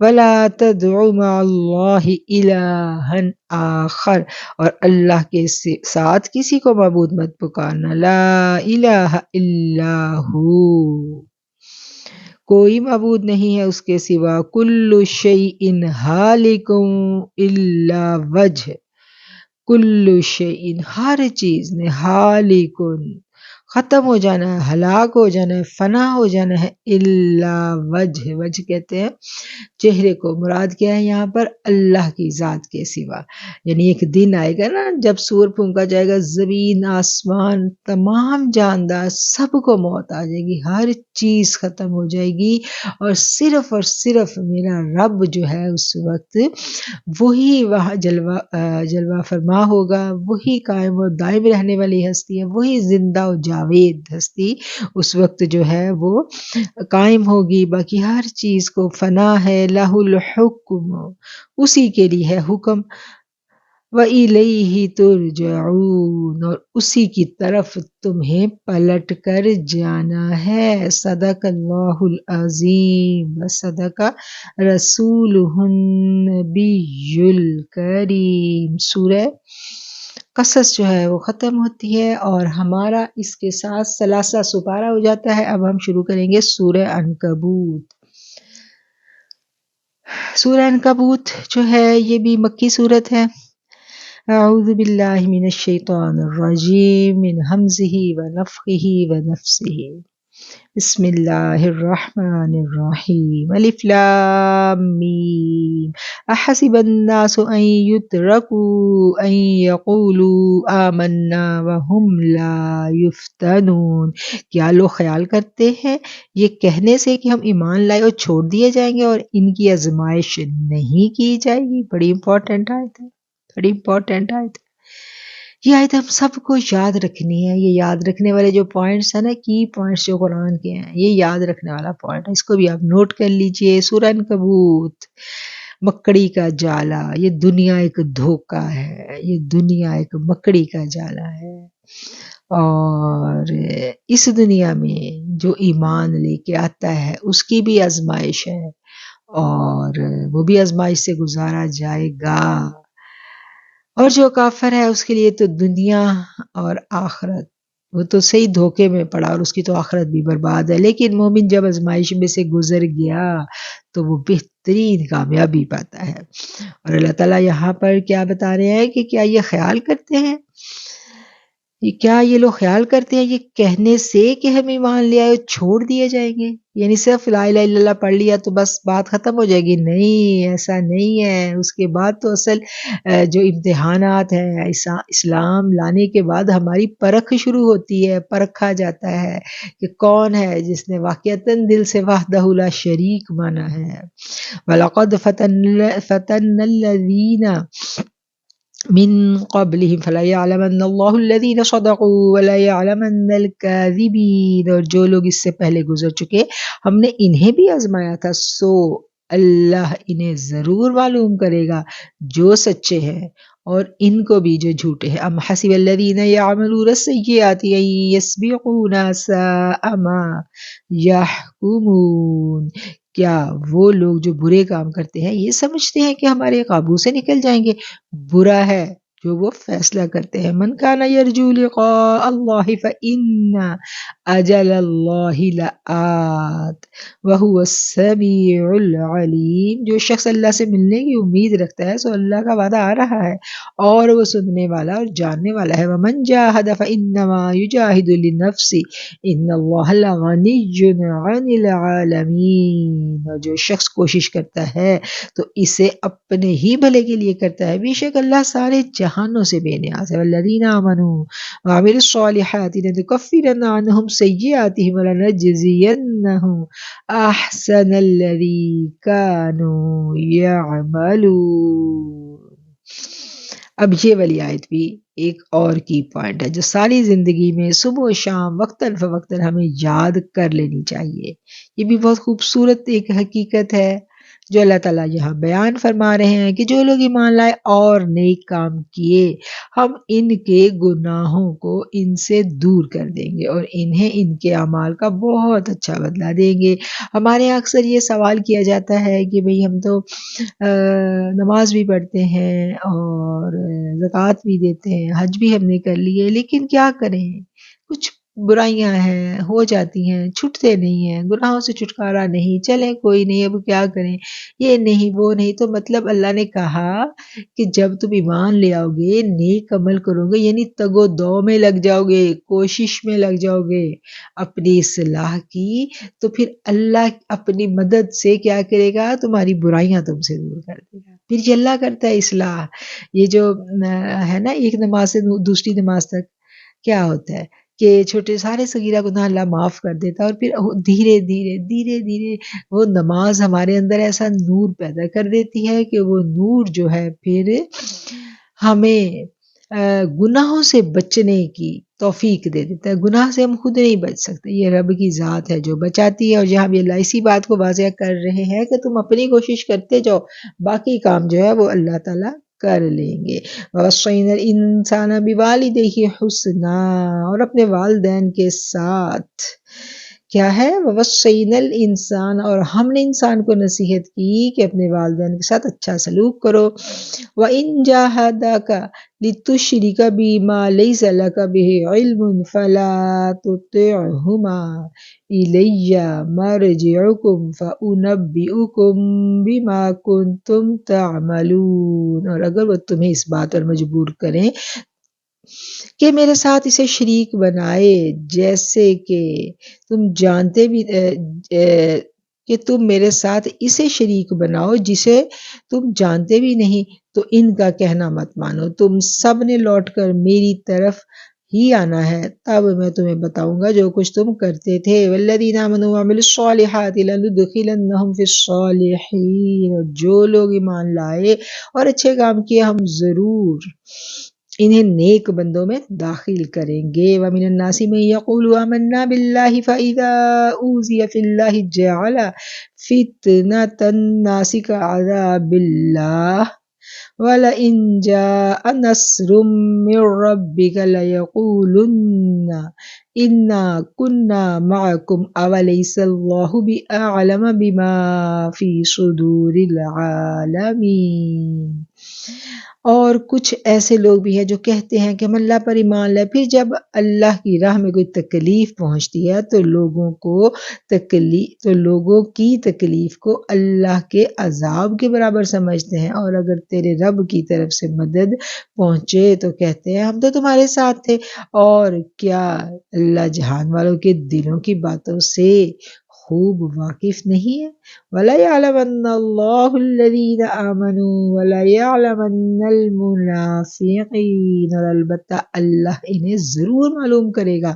وَلَا تَدْعُ مَعَ اللَّهِ إِلَٰهًا آخر، اور اللہ کے ساتھ کسی کو معبود مت پکارنا۔ لا الہ الا ہو، کوئی معبود نہیں ہے اس کے سوا۔ کل شیء ہالک الا وجہ، کل شیء ہر چیز نے ہالک ختم ہو جانا ہے، ہلاک ہو جانا ہے، فنا ہو جانا ہے، الا وجہ، وجہ کہتے ہیں چہرے کو، مراد کیا ہے یہاں پر اللہ کی ذات کے سوا۔ یعنی ایک دن آئے گا نا جب سور پھونکا جائے گا، زمین آسمان تمام جاندار سب کو موت آ جائے گی، ہر چیز ختم ہو جائے گی، اور صرف میرا رب جو ہے اس وقت وہی وہاں جلوہ فرما ہوگا، وہی قائم و دائم رہنے والی ہستی ہے، وہی زندہ و جاوید ہستی اس وقت جو ہے وہ قائم ہوگی، باقی ہر چیز کو فنا ہے۔ لہ الحکم، اسی کے لیے ہے حکم، وَإِلَيْهِ تُرْجَعُونَ، اور اسی کی طرف تمہیں پلٹ کر جانا ہے۔ صدق اللہ العظیم وصدق رسولہ النبی الکریم۔ سورہ قصص جو ہے وہ ختم ہوتی ہے اور ہمارا اس کے ساتھ ثلاثہ سپارہ ہو جاتا ہے۔ اب ہم شروع کریں گے سورہ عنکبوت۔ سورہ عنکبوت جو ہے یہ بھی مکی صورت ہے۔ اعوذ باللہ من الشیطان الرجیم من ہمزہ ونفخہ ونفثہ، بسم اللہ الرحمن الرحیم۔ الف لام میم، احسب الناس ان یترکوا ان یقولوا آمنا وهم لا یفتنون، کیا لوگ خیال کرتے ہیں یہ کہنے سے کہ ہم ایمان لائے اور چھوڑ دیے جائیں گے اور ان کی آزمائش نہیں کی جائے گی؟ بڑی امپورٹنٹ آیت ہے، بڑی امپورٹنٹ آیت ہے۔ یہ آیت ہم سب کو یاد رکھنی ہے۔ یہ یاد رکھنے والے جو پوائنٹس ہیں نا، کی پوائنٹس جو قرآن کے ہیں، یہ یاد رکھنے والا پوائنٹ ہے، اس کو بھی آپ نوٹ کر لیجئے۔ سورہ عنکبوت، مکڑی کا جالا، یہ دنیا ایک دھوکہ ہے، یہ دنیا ایک مکڑی کا جالا ہے، اور اس دنیا میں جو ایمان لے کے آتا ہے اس کی بھی آزمائش ہے، اور وہ بھی آزمائش سے گزارا جائے گا، اور جو کافر ہے اس کے لیے تو دنیا اور آخرت وہ تو صحیح دھوکے میں پڑا، اور اس کی تو آخرت بھی برباد ہے، لیکن مومن جب آزمائش میں سے گزر گیا تو وہ بہترین کامیابی پاتا ہے۔ اور اللہ تعالیٰ یہاں پر کیا بتا رہے ہیں کہ کیا یہ خیال کرتے ہیں کیا یہ لوگ خیال کرتے ہیں یہ کہنے سے کہ ہم ایمان لے آئے چھوڑ دیے جائیں گے؟ یعنی صرف لا الہ الا اللہ پڑھ لیا تو بس بات ختم ہو جائے گی؟ نہیں، ایسا نہیں ہے۔ اس کے بعد تو اصل جو امتحانات ہیں، اسلام لانے کے بعد ہماری پرکھ شروع ہوتی ہے، پرکھا جاتا ہے کہ کون ہے جس نے واقعتاً دل سے وحدہ لا شریک مانا ہے۔ وَلَقَدْ فَتَنَّا الَّذِينَ من قبلهم فلا يعلمن اللہ الذین صدقوا ولا يعلمن الكاذبین، اور جو لوگ اس سے پہلے گزر چکے ہم نے انہیں بھی آزمایا تھا، سو اللہ انہیں ضرور معلوم کرے گا جو سچے ہیں اور ان کو بھی جو جھوٹے ہیں۔ ام حسب الذین یعملون السیئات ان یسبقونا ساء ما یحکمون، کیا وہ لوگ جو برے کام کرتے ہیں یہ سمجھتے ہیں کہ ہمارے قابو سے نکل جائیں گے؟ برا ہے جو وہ فیصلہ کرتے ہیں۔ من کان یرجو لقاء اللہ فإن اجل اللہ لآت وہو السمیع العلیم، جو شخص اللہ سے ملنے کی امید رکھتا ہے سو اللہ کا وعدہ آ رہا ہے اور وہ سننے والا اور جاننے والا ہے۔ ومن جاہد فإنما یجاہد لنفسه ان اللہ لغنی عن العالمین، اور جو شخص کوشش کرتا ہے تو اسے اپنے ہی بھلے کے لیے کرتا ہے، بے شک اللہ سارے جہانوں سے بے نیاز ہے۔ والذین آمنوا وعملوا الصالحات لنکفرن عنہم سیئاتہم ولنجزینہم احسن الذی کانوا یعملون۔ اب یہ والی آیت بھی ایک اور کی پوائنٹ ہے جو ساری زندگی میں صبح و شام وقتاً فوقتاً ہمیں یاد کر لینی چاہیے۔ یہ بھی بہت خوبصورت ایک حقیقت ہے جو اللہ تعالیٰ یہاں بیان فرما رہے ہیں کہ جو لوگ ایمان لائے اور نیک کام کیے ہم ان کے گناہوں کو ان سے دور کر دیں گے اور انہیں ان کے اعمال کا بہت اچھا بدلہ دیں گے۔ ہمارے یہاں اکثر یہ سوال کیا جاتا ہے کہ بھئی ہم تو نماز بھی پڑھتے ہیں اور زکوٰۃ بھی دیتے ہیں، حج بھی ہم نے کر لیے، لیکن کیا کریں، کچھ برائیاں ہیں ہو جاتی ہیں، چھٹتے نہیں ہیں، گناہوں سے چھٹکارا نہیں، چلیں کوئی نہیں، اب کیا کریں، یہ نہیں وہ نہیں۔ تو مطلب اللہ نے کہا کہ جب تم ایمان لے آؤ گے، نیک عمل کرو گے، یعنی تگ و دو میں لگ جاؤ گے، کوشش میں لگ جاؤ گے اپنی اصلاح کی، تو پھر اللہ اپنی مدد سے کیا کرے گا، تمہاری برائیاں تم سے دور کر دے گا۔ پھر یہ اللہ کرتا ہے اصلاح۔ یہ جو ہے نا ایک نماز سے دوسری نماز تک کیا ہوتا ہے کہ چھوٹے سارے صغیرہ گناہ اللہ معاف کر دیتا ہے، اور پھر دھیرے دھیرے دھیرے دھیرے وہ نماز ہمارے اندر ایسا نور پیدا کر دیتی ہے کہ وہ نور جو ہے پھر ہمیں گناہوں سے بچنے کی توفیق دے دیتا ہے۔ گناہ سے ہم خود نہیں بچ سکتے، یہ رب کی ذات ہے جو بچاتی ہے۔ اور یہاں بھی اللہ اسی بات کو واضح کر رہے ہیں کہ تم اپنی کوشش کرتے جاؤ، باقی کام جو ہے وہ اللہ تعالیٰ کر لیں گے۔ وَوَصَّيْنَا الْإِنسَانَ بِوَالِدَيْهِ حُسْنًا، اور اپنے والدین کے ساتھ کیا ہے، وَوَصَّيْنَا الْإِنسَانَ، اور ہم نے انسان کو نصیحت کی کہ اپنے والدین کے ساتھ اچھا سلوک کرو۔ وَإِن جَاهَدَاكَ لِتُشْرِكَ بِي مَا لَيْسَ لَكَ بِهِ عِلْمٌ فَلَا تُطِعْهُمَا إِلَيَّ مَرْجِعُكُمْ فَأُنَبِّئُكُمْ بِمَا كُنْتُمْ تَعْمَلُونَ، اور اگر وہ تمہیں اس بات پر مجبور کریں کہ میرے ساتھ اسے شریک بنائے، جیسے کہ تم جانتے بھی کہ تم میرے ساتھ اسے شریک بناؤ جسے تم جانتے بھی نہیں، تو ان کا کہنا مت مانو، تم سب نے لوٹ کر میری طرف ہی آنا ہے، تب میں تمہیں بتاؤں گا جو کچھ تم کرتے تھے۔ والذین آمنوا وعملوا الصالحات لندخلنہم فی الصالحین، اور جو لوگ ایمان لائے اور اچھے کام کیے ہم ضرور انہیں نیک بندوں میں داخل کریں گے۔ وَمِنَ النَّاسِ مَن يَقُولُ آمَنَّا بِاللَّهِ فَإِذَا أُوذِيَ فِي اللَّهِ جَعَلَ فِتْنَةَ النَّاسِ كَعَذَابِ اللَّهِ وَلَئِن جَاءَ نَصْرٌ مِّن رَّبِّكَ لَيَقُولُنَّ انا کننا معکم اولیس اللہ باعلم بما فی صدور العالمین۔ اور کچھ ایسے لوگ بھی ہیں جو کہتے ہیں کہ ہم اللہ پر ایمان لائے، پھر جب اللہ کی راہ میں کوئی تکلیف پہنچتی ہے تو لوگوں کی تکلیف کو اللہ کے عذاب کے برابر سمجھتے ہیں، اور اگر تیرے رب کی طرف سے مدد پہنچے تو کہتے ہیں ہم تو تمہارے ساتھ تھے۔ اور کیا اللہ جہان والوں کے دلوں کی باتوں سے خوب واقف نہیں ہے؟ وَلَيَعْلَمَنَّ اللَّهُ الَّذِينَ آمَنُوا وَلَيَعْلَمَنَّ الْمُنَافِقِينَ، اور البتہ اللہ انہیں ضرور معلوم کرے گا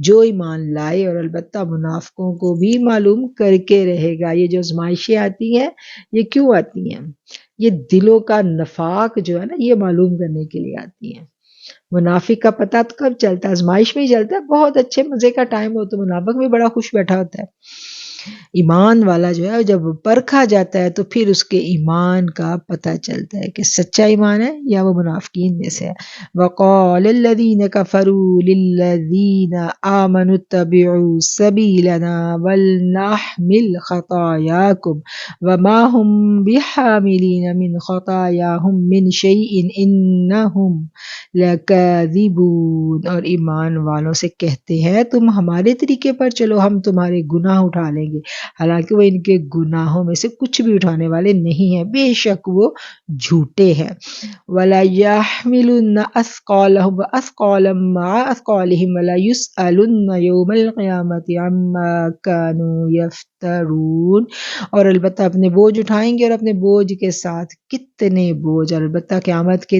جو ایمان لائے، اور البتہ منافقوں کو بھی معلوم کر کے رہے گا۔ یہ جو آزمائشیں آتی ہیں یہ کیوں آتی ہیں؟ یہ دلوں کا نفاق جو ہے نا یہ معلوم کرنے کے لیے آتی ہیں۔ منافق کا پتہ تو کب چلتا ہے؟ آزمائش میں ہی چلتا ہے۔ بہت اچھے مزے کا ٹائم ہو تو منافق بھی بڑا خوش بیٹھا ہوتا ہے۔ ایمان والا جو ہے جب پرکھا جاتا ہے تو پھر اس کے ایمان کا پتہ چلتا ہے کہ سچا ایمان ہے یا وہ منافقین میں سے ہے۔ وَقَالَ الَّذِينَ كَفَرُوا لِلَّذِينَ آمَنُوا اتَّبِعُوا سَبِيلَنَا وَلْنَحْمِلْ خَطَايَاكُمْ وَمَا هُمْ بِحَامِلِينَ مِنْ خَطَايَاهُمْ مِنْ شَيْءٍ إِنَّهُمْ لَكَاذِبُونَ، اور ایمان والوں سے کہتے ہیں تم ہمارے طریقے پر چلو ہم تمہارے گناہ اٹھا لیں گے، حالانکہ وہ ان کے گناہوں میں سے کچھ بھی اٹھانے والے نہیں ہیں، بے شک وہ جھوٹے ہیں۔ وَلَا يَحْمِلُنَّ أَثْقَالَهُمْ وَأَثْقَالًا مَعَ أَثْقَالِهِمْ وَلَا يُسْأَلُنَّ يَوْمَ الْقِيَامَةِ عَمَّا كَانُوا يَفْتَرُونَ، اور البتہ اپنے بوجھ اٹھائیں گے اور اپنے بوجھ کے ساتھ کتنے بوجھ، اور البتہ قیامت کے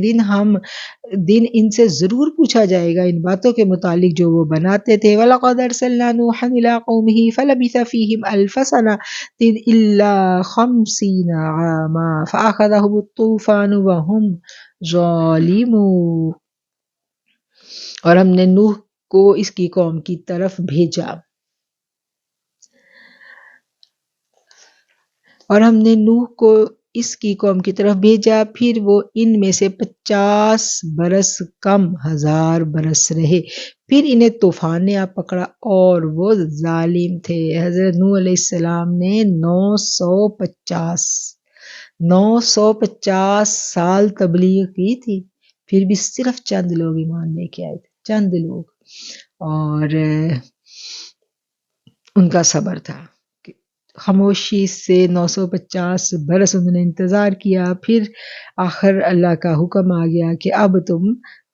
دن ان سے ضرور پوچھا جائے گا ان باتوں کے متعلق جو وہ بناتے تھے۔ وَلَقَدْ أَرْسَلْنَا نُوحًا إِلَىٰ قَوْمِهِ فَلَبِثَ فِيهِمْ أَلْفَ سَنَةٍ إِلَّا 50 عَامًا فَأَخَذَهُمُ الطُّوفَانُ وَهُمْ ظَالِمُونَ۔ اور ہم نے نوح کو اس کی قوم کی طرف بھیجا، پھر وہ ان میں سے 50 برس کم 1000 برس رہے، پھر انہیں طوفان نے آ پکڑا اور وہ ظالم تھے۔ حضرت نوح علیہ السلام نے 950 سال تبلیغ کی تھی، پھر بھی صرف چند لوگ ایمان لے کے آئے تھے، چند لوگ، اور ان کا صبر تھا، خاموشی سے 950 برس انہوں نے انتظار کیا، پھر آخر اللہ کا حکم آ گیا کہ اب تم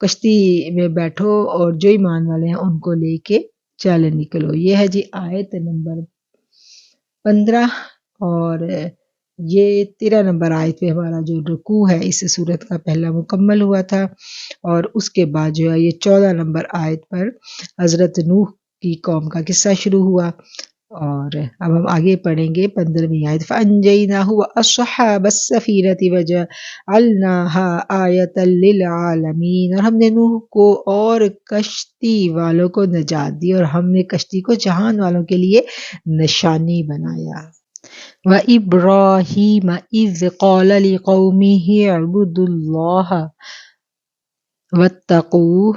کشتی میں بیٹھو اور جو ایمان والے ہیں ان کو لے کے چل نکلو۔ یہ ہے جی آیت نمبر 15، اور یہ 13 نمبر آیت پہ ہمارا جو رکوع ہے اس صورت کا پہلا مکمل ہوا تھا، اور اس کے بعد جو ہے یہ 14 نمبر آیت پر حضرت نوح کی قوم کا قصہ شروع ہوا، اور اب ہم آگے پڑھیں گے 15ویں آیت۔ فَأَنجَيْنَاهُ وَأَصْحَابَ السَّفِينَةِ وَجَعَلْنَاهَا آیَةً لِلْعَالَمِينَ، اور ہم نے نوح کو اور کشتی والوں کو نجات دی، اور ہم نے کشتی کو جہان والوں کے لیے نشانی بنایا۔ وَإِبْرَاهِيمَ إِذْ قَالَ لِقَوْمِهِ اعْبُدُوا اللَّهَ وَاتَّقُوهُ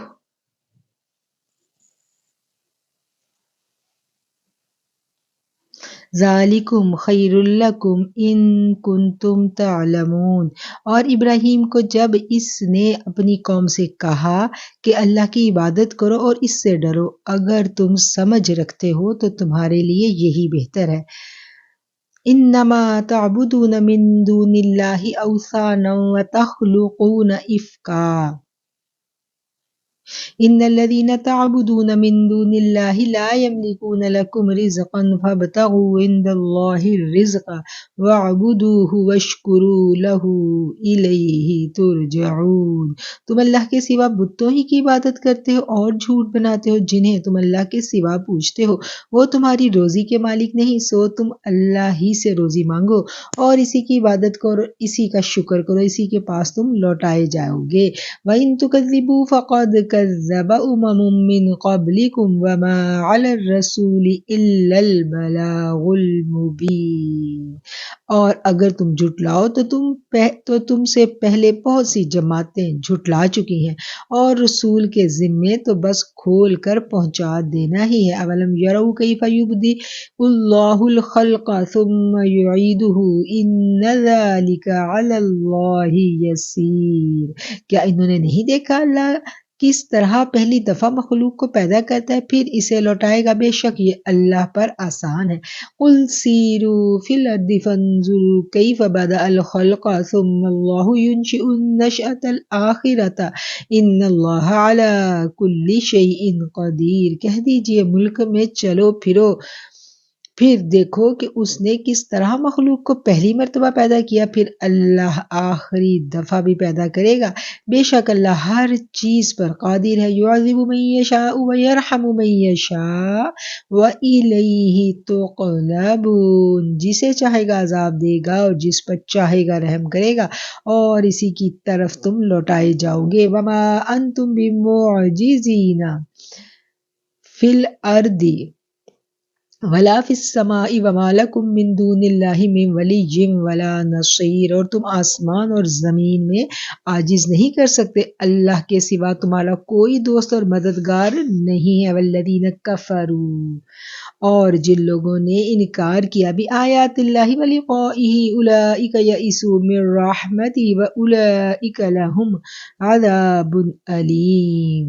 ذَلِكُمْ خَيْرٌ لَكُمْ إِن كُنتُمْ تَعْلَمُونَ، اور ابراہیم کو جب اس نے اپنی قوم سے کہا کہ اللہ کی عبادت کرو اور اس سے ڈرو، اگر تم سمجھ رکھتے ہو تو تمہارے لیے یہی بہتر ہے۔ انما تعبدون من دون اللہ اوثانا وتخلقون افکا ان الذين تعبدون من دون الله لا يملكون لكم رزقا فابتغوا عند الله الرزق واعبدوه واشكروا له الیہ ترجعون۔ تم اللہ کے سوا بتوں ہی کی عبادت کرتے ہو اور جھوٹ بناتے ہو جنہیں تم اللہ کے سوا پوجتے ہو، وہ تمہاری روزی کے مالک نہیں، سو تم اللہ ہی سے روزی مانگو اور اسی کی عبادت کرو، اسی کا شکر کرو، اسی کے پاس تم لوٹائے جاؤ گے۔ وَإِن تُكَذِّبُوا فَقَدْ كذب من قبلكم وما على الرسول إلا البلاغ المبين۔ اور اگر تم جھٹلاؤ تو تم سے پہلے بہت سی جماعتیں جھٹلا چکی ہیں، اور رسول کے ذمے تو بس کھول کر پہنچا دینا ہی ہے۔ اولم یروا کیف یبدئ اللہ الخلق ثم یعیدہ ان ذلک علی اللہ یسیر۔ کیا انہوں نے نہیں دیکھا اللہ کس طرح پہلی دفعہ مخلوق کو پیدا کرتا ہے پھر اسے لوٹائے گا؟ بے شک یہ اللہ پر آسان ہے۔ قل سیروا فی الارض فانظروا کیف بدأ الخلق ثم اللہ ینشئ النشأۃ الآخرۃ ان اللہ علی کل شیء قدیر۔ کہہ دیجئے ملک میں چلو پھرو، پھر دیکھو کہ اس نے کس طرح مخلوق کو پہلی مرتبہ پیدا کیا، پھر اللہ آخری دفعہ بھی پیدا کرے گا۔ بے شک اللہ ہر چیز پر قادر ہے۔ یعذب من یشاء ویرحم من یشاء وإلیہ تقلبون۔ جسے چاہے گا عذاب دے گا اور جس پر چاہے گا رحم کرے گا، اور اسی کی طرف تم لوٹائے جاؤ گے۔ وما انتم بمعجزین فی الارض ولا فی السماء وما لکم من دون اللہ من ولی ولا نصیر۔ اور تم آسمان اور زمین میں عاجز نہیں کر سکتے، اللہ کے سوا تمہارا کوئی دوست اور مددگار نہیں ہے۔ والذین کفروا، اور جن لوگوں نے انکار کیا بھی آیات اللہ ولقائہ اولئک یئسوا من رحمتی واولئک لہم عذاب علیم۔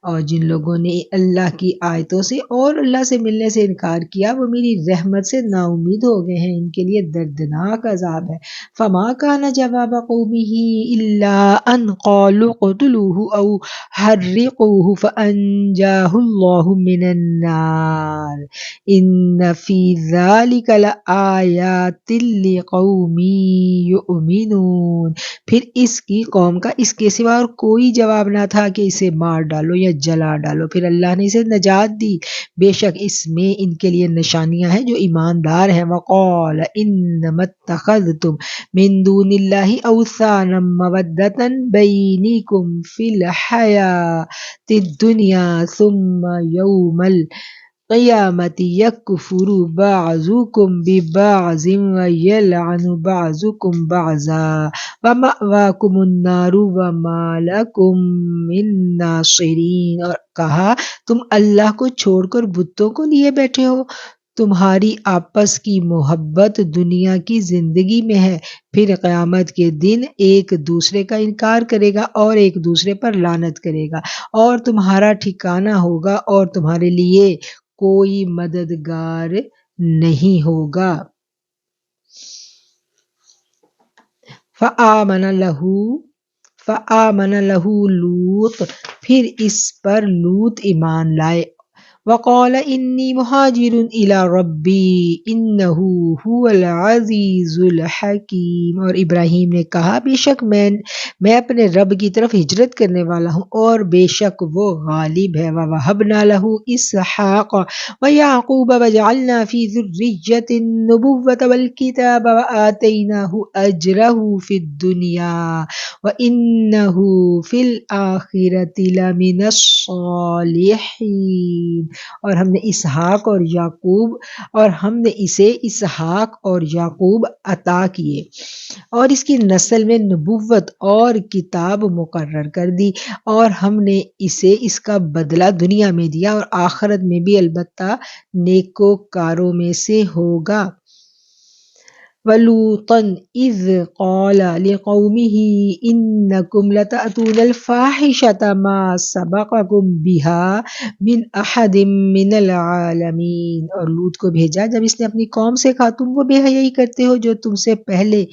اور جن لوگوں نے اللہ کی آیتوں سے اور اللہ سے ملنے سے انکار کیا وہ میری رحمت سے نا امید ہو گئے ہیں، ان کے لیے دردناک عذاب ہے۔ فما کان جواب قومہ الا ان قالوا اقتلوہ او حرقوہ فانجاہ اللہ من النار ان فی ذلک لآیات لقوم یؤمنون۔ پھر اس کی قوم کا اس کے سوا اور کوئی جواب نہ تھا کہ اسے مار ڈالو یا جلا ڈالو، پھر اللہ نے اسے نجات دی، بے شک اس میں ان کے لیے نشانیاں ہیں جو ایماندار ہیں۔ وقال انما اتخذتم من دون اللہ اوثانا مودۃ بینکم فی الحیاۃ الدنیا ثم یوم القیامۃ یکفر بعضکم ببعض ویلعن بعضکم بعضا ومأواکم النار وما لکم من ناصرین۔ اور کہا تم اللہ کو چھوڑ کر بتوں کو لیے بیٹھے ہو، تمہاری آپس کی محبت دنیا کی زندگی میں ہے، پھر قیامت کے دن ایک دوسرے کا انکار کرے گا اور ایک دوسرے پر لعنت کرے گا، اور تمہارا ٹھکانہ ہوگا اور تمہارے لیے کوئی مددگار نہیں ہوگا۔ فآمن لہ لوط، پھر اس پر لوط ایمان لائے۔ وقال انی مہاجر الی ربی انہ هو العزیز الحکیم، اور ابراہیم نے کہا بے شک میں اپنے رب کی طرف ہجرت کرنے والا ہوں اور بے شک وہ غالب ہے۔ ووہبنا لہ اسحاق ویعقوب وجعلنا فی ذریۃ النبوۃ والکتاب وآتیناہ اجرہ فی الدنیا وانہ فی الآخرۃ لمن الصالحین۔ اور ہم نے اسے اسحاق اور یعقوب عطا کیے اور اس کی نسل میں نبوت اور کتاب مقرر کر دی، اور ہم نے اسے اس کا بدلہ دنیا میں دیا اور آخرت میں بھی البتہ نیکوکاروں میں سے ہوگا۔ وَلُوطًا إِذْ قَالَ لِقَوْمِهِ إِنَّكُمْ لَتَأْتُونَ الْفَاحِشَةَ مَا سَبَقَكُمْ بِهَا مِنْ أَحَدٍ مِّنَ الْعَالَمِينَ۔ اور لوط کو بھیجا جب اس نے اپنی قوم سے کہا تم وہ بے حیائی کرتے ہو جو تم سے پہلے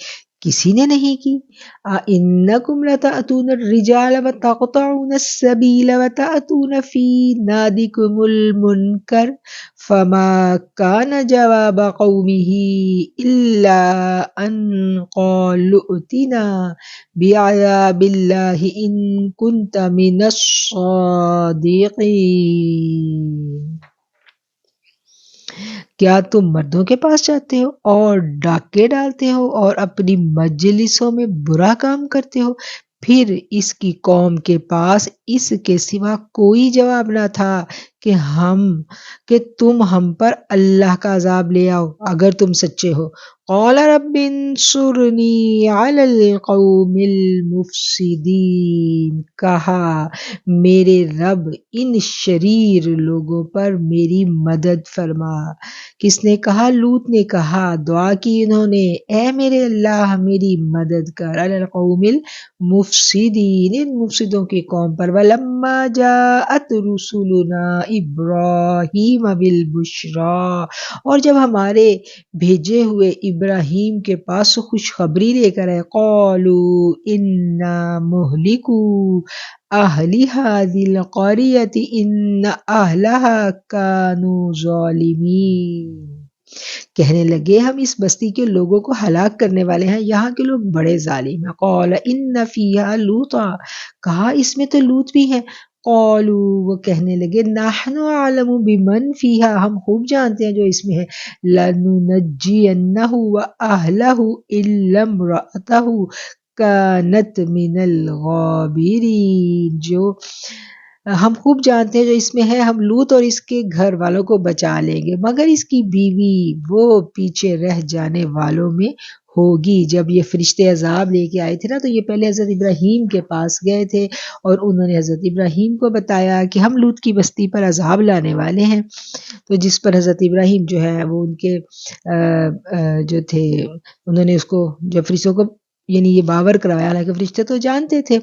کسی نے نہیں کی۔ أَإِنَّكُمْ لَتَأْتُونَ الرِّجَالَ وَتَقْطَعُونَ السَّبِيلَ وَتَأْتُونَ فِي نَادِكُمُ الْمُنكَرَ فما كان جواب قومه إلا أن قالوا ائتنا بعذاب الله إن كنت من الصادقين۔ کیا تم مردوں کے پاس جاتے ہو اور ڈاکے ڈالتے ہو اور اپنی مجلسوں میں برا کام کرتے ہو، پھر اس کی قوم کے پاس اس کے سوا کوئی جواب نہ تھا کہ تم ہم پر اللہ کا عذاب لے آؤ اگر تم سچے ہو۔ قال رب انصرنی علی القوم المفسدین، کہا میرے رب ان شریر لوگوں پر میری مدد فرما۔ کس نے کہا؟ لوط نے کہا، دعا کی انہوں نے، اے میرے اللہ میری مدد کر، علی القوم المفسدین، ان مفسدوں کی قوم پر۔ ولما جاءت رسلنا ابراہیم بالبشرا، اور جب ہمارے بھیجے ہوئے ابراہیم کے پاس خوشخبری لے کر آئے، قالوا انا مہلکو اہل هذه القریۃ ان اہلها كانوا ظالمین، کہنے لگے ہم اس بستی کے لوگوں کو ہلاک کرنے والے ہیں، یہاں کے لوگ بڑے ظالم ہیں۔ قال ان فیہا لوطا، کہا اس میں تو لوط بھی ہیں۔ قالوا، وہ کہنے لگے، نحن اعلم بمن فیہا، ہم خوب جانتے ہیں جو اس میں ہے، لننجینہ واہلہ الا امرأتہ کانت من الغابرین، جو ہم خوب جانتے ہیں جو اس میں ہے، ہم لوط اور اس کے گھر والوں کو بچا لیں گے، مگر اس کی بیوی وہ پیچھے رہ جانے والوں میں ہوگی۔ جب یہ فرشتے عذاب لے کے آئے تھے نا، تو یہ پہلے حضرت ابراہیم کے پاس گئے تھے اور انہوں نے حضرت ابراہیم کو بتایا کہ ہم لوط کی بستی پر عذاب لانے والے ہیں، تو جس پر حضرت ابراہیم جو ہے وہ ان کے جو تھے، انہوں نے اس کو جب فرشتوں کو یعنی یہ باور کروایا، حالانکہ فرشتے تو جانتے تھے،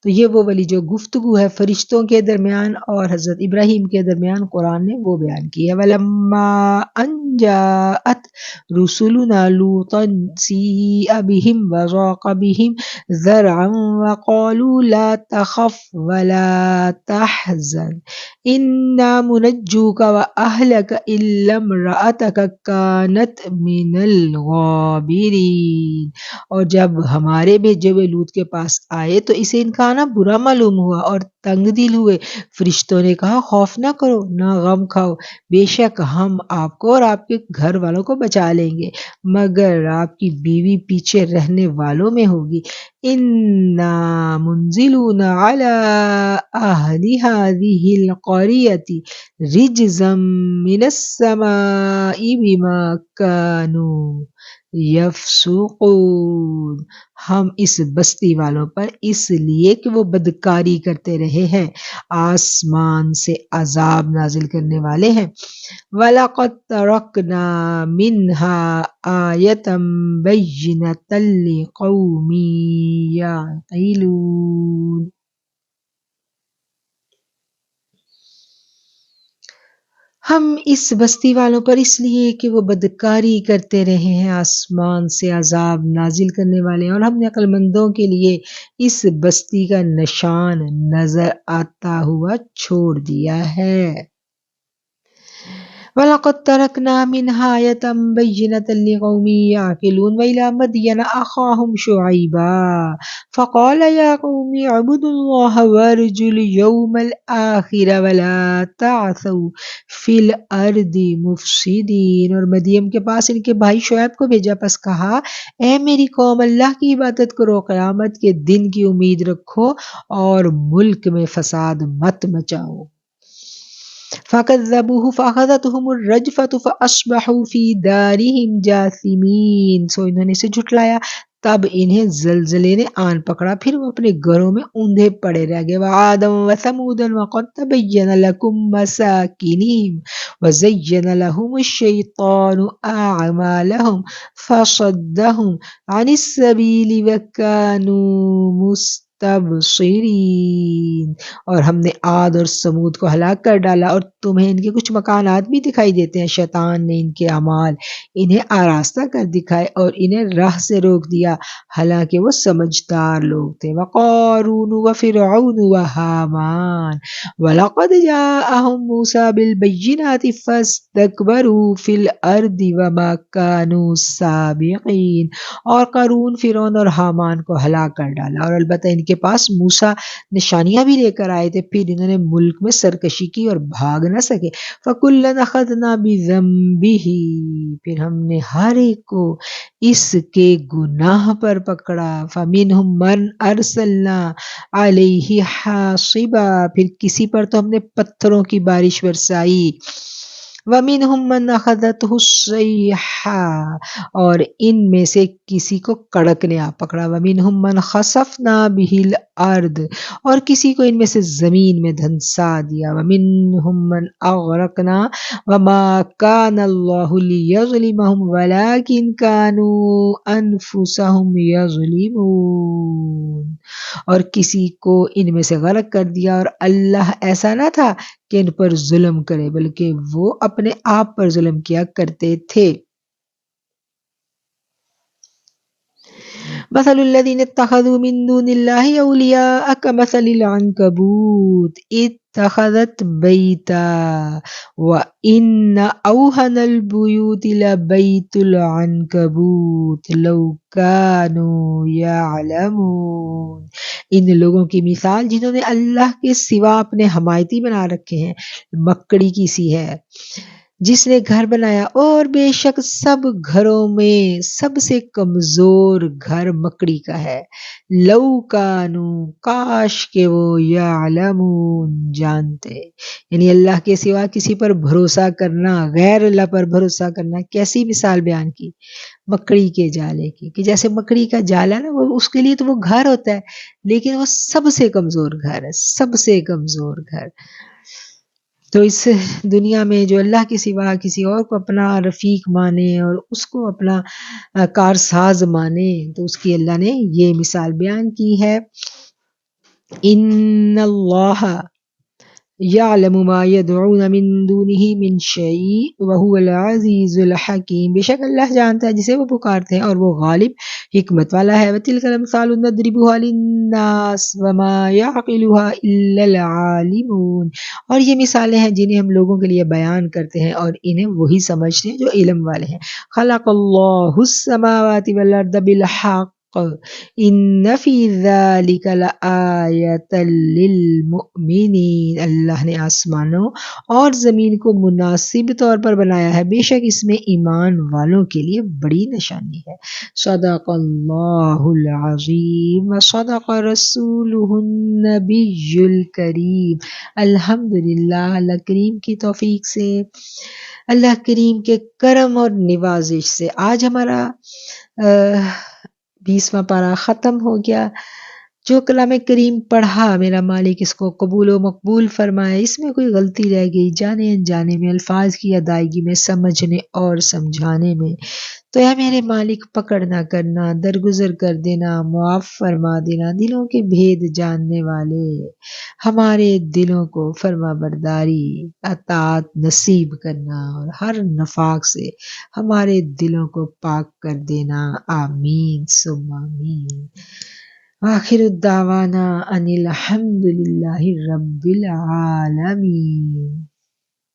تو یہ وہ والی جو گفتگو ہے فرشتوں کے درمیان اور حضرت ابراہیم کے درمیان، قرآن نے وہ بیان کی ہے۔ وَلَمَّا أَن جَاءَتْ رُسُلُنَا لُوطًا سِيءَ بِهِمْ وَضَاقَ بِهِمْ ذَرْعًا وَقَالُوا لَا تَخَفْ وَلَا تَحْزَنْ إِنَّا مُنَجُّوكَ وَأَهْلَكَ إِلَّا امْرَأَتَكَ كَانَتْ مِنَ الْغَابِرِينَ، اور جب ہمارے بھیجے ہوئے لوط کے پاس آئے تو اسے ان کا آنا برا معلوم ہوا اور تنگ دل ہوئے۔ فرشتوں نے کہا، خوف نہ کرو، نہ غم کھاؤ، بے شک ہم آپ کو اور آپ کے گھر والوں کو بچا لیں گے، مگر آپ کی بیوی پیچھے رہنے والوں میں ہوگی۔ انا منزلون علی اہل هذه القریۃ رجزا من السماء بما كانوا یفسقون، ہم اس بستی والوں پر اس لیے کہ وہ بدکاری کرتے رہے ہیں آسمان سے عذاب نازل کرنے والے ہیں۔ وَلَقَدْ تَرَكْنَا مِنْهَا آیَةً بَیِّنَةً لِقَوْمٍ یعقلون، ہم اس بستی والوں پر اس لیے کہ وہ بدکاری کرتے رہے ہیں آسمان سے عذاب نازل کرنے والے ہیں، اور ہم نے عقل مندوں کے لیے اس بستی کا نشان نظر آتا ہوا چھوڑ دیا ہے۔ وَلَقَدْ تَرَكْنَا مِنْهَا آیَةً بَیِّنَةً لِقَوْمٍ یعقلون وَإِلَى مَدْیَنَ أَخَاهُمْ شُعَیْبًا فَقَالَ یَا قَوْمِ اعْبُدُوا اللَّهَ وَارْجُوا الْیَوْمَ الْآخِرَ وَلَا تَعْثَوْا فِی الْأَرْضِ مُفْسِدِینَ، اور مدین کے پاس ان کے بھائی شعیب کو بھیجا، پس کہا، اے میری قوم، اللہ کی عبادت کرو، قیامت کے دن کی امید رکھو اور ملک میں فساد مت مچاؤ۔ فَكَذَّبُوهُ فَأَخَذَتْهُمُ الرَّجْفَةُ فَأَصْبَحُوا فِي دَارِهِمْ جَاثِمِينَ، سو انہوں نے اسے جھٹلایا، تب انہیں زلزلے نے آن پکڑا، پھر وہ اپنے گھروں میں اوندھے پڑے رہ گئے۔ وَعَادًا وَثَمُودًا وَقَدْ تَبَيَّنَ لَكُم مَّسَاكِنُهُمْ وَزَيَّنَ لَهُمُ الشَّيْطَانُ أَعْمَالَهُمْ فَصَدَّهُمْ عَنِ السَّبِيلِ وَكَانُوا مُسْتَبْصِرِينَ، اور ہم نے عاد اور سمود کو ہلاک کر ڈالا، اور تمہیں ان کے کچھ مکانات بھی دکھائی دیتے ہیں، شیطان نے ان کے اعمال انہیں آراستہ کر دکھائے اور انہیں راہ سے روک دیا، حالانکہ وہ سمجھدار لوگ تھے۔ وَقَارُونُ وَفِرْعَوْنُ وَحَامَانُ وَلَقَدْ جَاءَهُم مُوسَىٰ بِالْبَيِّنَاتِ فَاسْتَكْبَرُوا فِي الْأَرْضِ وَمَا كَانُوا سَابِقِينَ، اور قارون، فرعون اور حامان کو ہلاک کر ڈالا، اور البتہ ان کے پاس موسیٰ نشانیاں بھی لے کر آئے تھے، پھر انہوں نے ملک میں سرکشی کی اور بھاگ نہ سکے۔ فَكُلًّا أَخَذْنَا بِذَنبِهِ، پھر ہم نے ہر ایک کو اس کے گناہ پر پکڑا۔ فَمِنْهُمْ مَنْ أَرْسَلْنَا عَلَيْهِ حَاصِبًا، پھر کسی پر تو ہم نے پتھروں کی بارش برسائی۔ وَمِنْهُمْ مَنْ أَخَذَتْهُ الصَّيْحَةُ، اور ان میں سے کسی کو کڑک نے آ پکڑا۔ وَمِنْهُمْ مَنْ خَسَفْنَا بِهِ الْأَرْضَ، اور کسی کو ان میں سے زمین میں دھنسا دیا۔ وَمِنْهُمْ مَنْ أَغْرَقْنَا وَمَا كَانَ اللَّهُ لِيَظْلِمَهُمْ وَلَكِنْ كَانُوا أَنفُسَهُمْ يَظْلِمُونَ، اور کسی کو ان میں سے غرق کر دیا اور اللہ ایسا نہ تھا کہ ان پر ظلم کرے، بلکہ وہ اپنے آپ پر ظلم کیا کرتے تھے۔ مثل الذين اتخذوا من دون الله أولياء كمثل العنكبوت اتخذت بيتا وإن أوهن البيوت لبيت العنكبوت لو كانوا يعلمون۔ ان لوگوں کی مثال جنہوں نے اللہ کے سوا اپنے حمایتی بنا رکھے ہیں، مکڑی کی سی ہے جس نے گھر بنایا، اور بے شک سب گھروں میں سب سے کمزور گھر مکڑی کا ہے۔ لو کانو، کاش کہ وہ یعلمون، جانتے، یعنی اللہ کے سوا کسی پر بھروسہ کرنا، غیر اللہ پر بھروسہ کرنا۔ کیسی مثال بیان کی؟ مکڑی کے جالے کی، کہ جیسے مکڑی کا جالا نا، وہ اس کے لیے تو وہ گھر ہوتا ہے، لیکن وہ سب سے کمزور گھر ہے، سب سے کمزور گھر۔ تو اس دنیا میں جو اللہ کے سوا کسی اور کو اپنا رفیق مانے اور اس کو اپنا کارساز مانے، تو اس کی اللہ نے یہ مثال بیان کی ہے۔ ان اللہ یعلم ما یدعون من دونہ من شیء وہو العزیز الحکیم، بے شک اللہ جانتا ہے جسے وہ پکارتے ہیں اور وہ غالب حکمت والا ہے۔ وَتِلْكَ الْأَمْثَالُ نَضْرِبُهَا لِلنَّاسِ وَمَا يَعْقِلُهَا إِلَّا الْعَالِمُونَ، اور یہ مثالیں ہیں جنہیں ہم لوگوں کے لیے بیان کرتے ہیں اور انہیں وہی سمجھتے ہیں جو علم والے ہیں۔ خلق اللہ السماوات والارض بالحق ان فی ذلک لآیۃ للمؤمنین، اللہ نے آسمانوں اور زمین کو مناسب طور پر بنایا ہے، بے شک اس میں ایمان والوں کے لیے بڑی نشانی ہے۔ صدق اللہ العظیم وصدق رسولہ النبی الکریم۔ الحمدللہ، اللہ کریم کی توفیق سے، اللہ کریم کے کرم اور نوازش سے آج ہمارا 20واں پارہ ختم ہو گیا۔ جو کلام کریم پڑھا، میرا مالک اس کو قبول و مقبول فرمائے۔ اس میں کوئی غلطی رہ گئی جانے انجانے میں، الفاظ کی ادائیگی میں، سمجھنے اور سمجھانے میں، تو اے میرے مالک پکڑ نہ کرنا، درگزر کر دینا، معاف فرما دینا۔ دلوں کے بھید جاننے والے ہمارے دلوں کو فرما برداری اطاعت نصیب کرنا اور ہر نفاق سے ہمارے دلوں کو پاک کر دینا۔ آمین ثم آمین۔ آخر الدعوانا ان الحمد للہ رب العالمین۔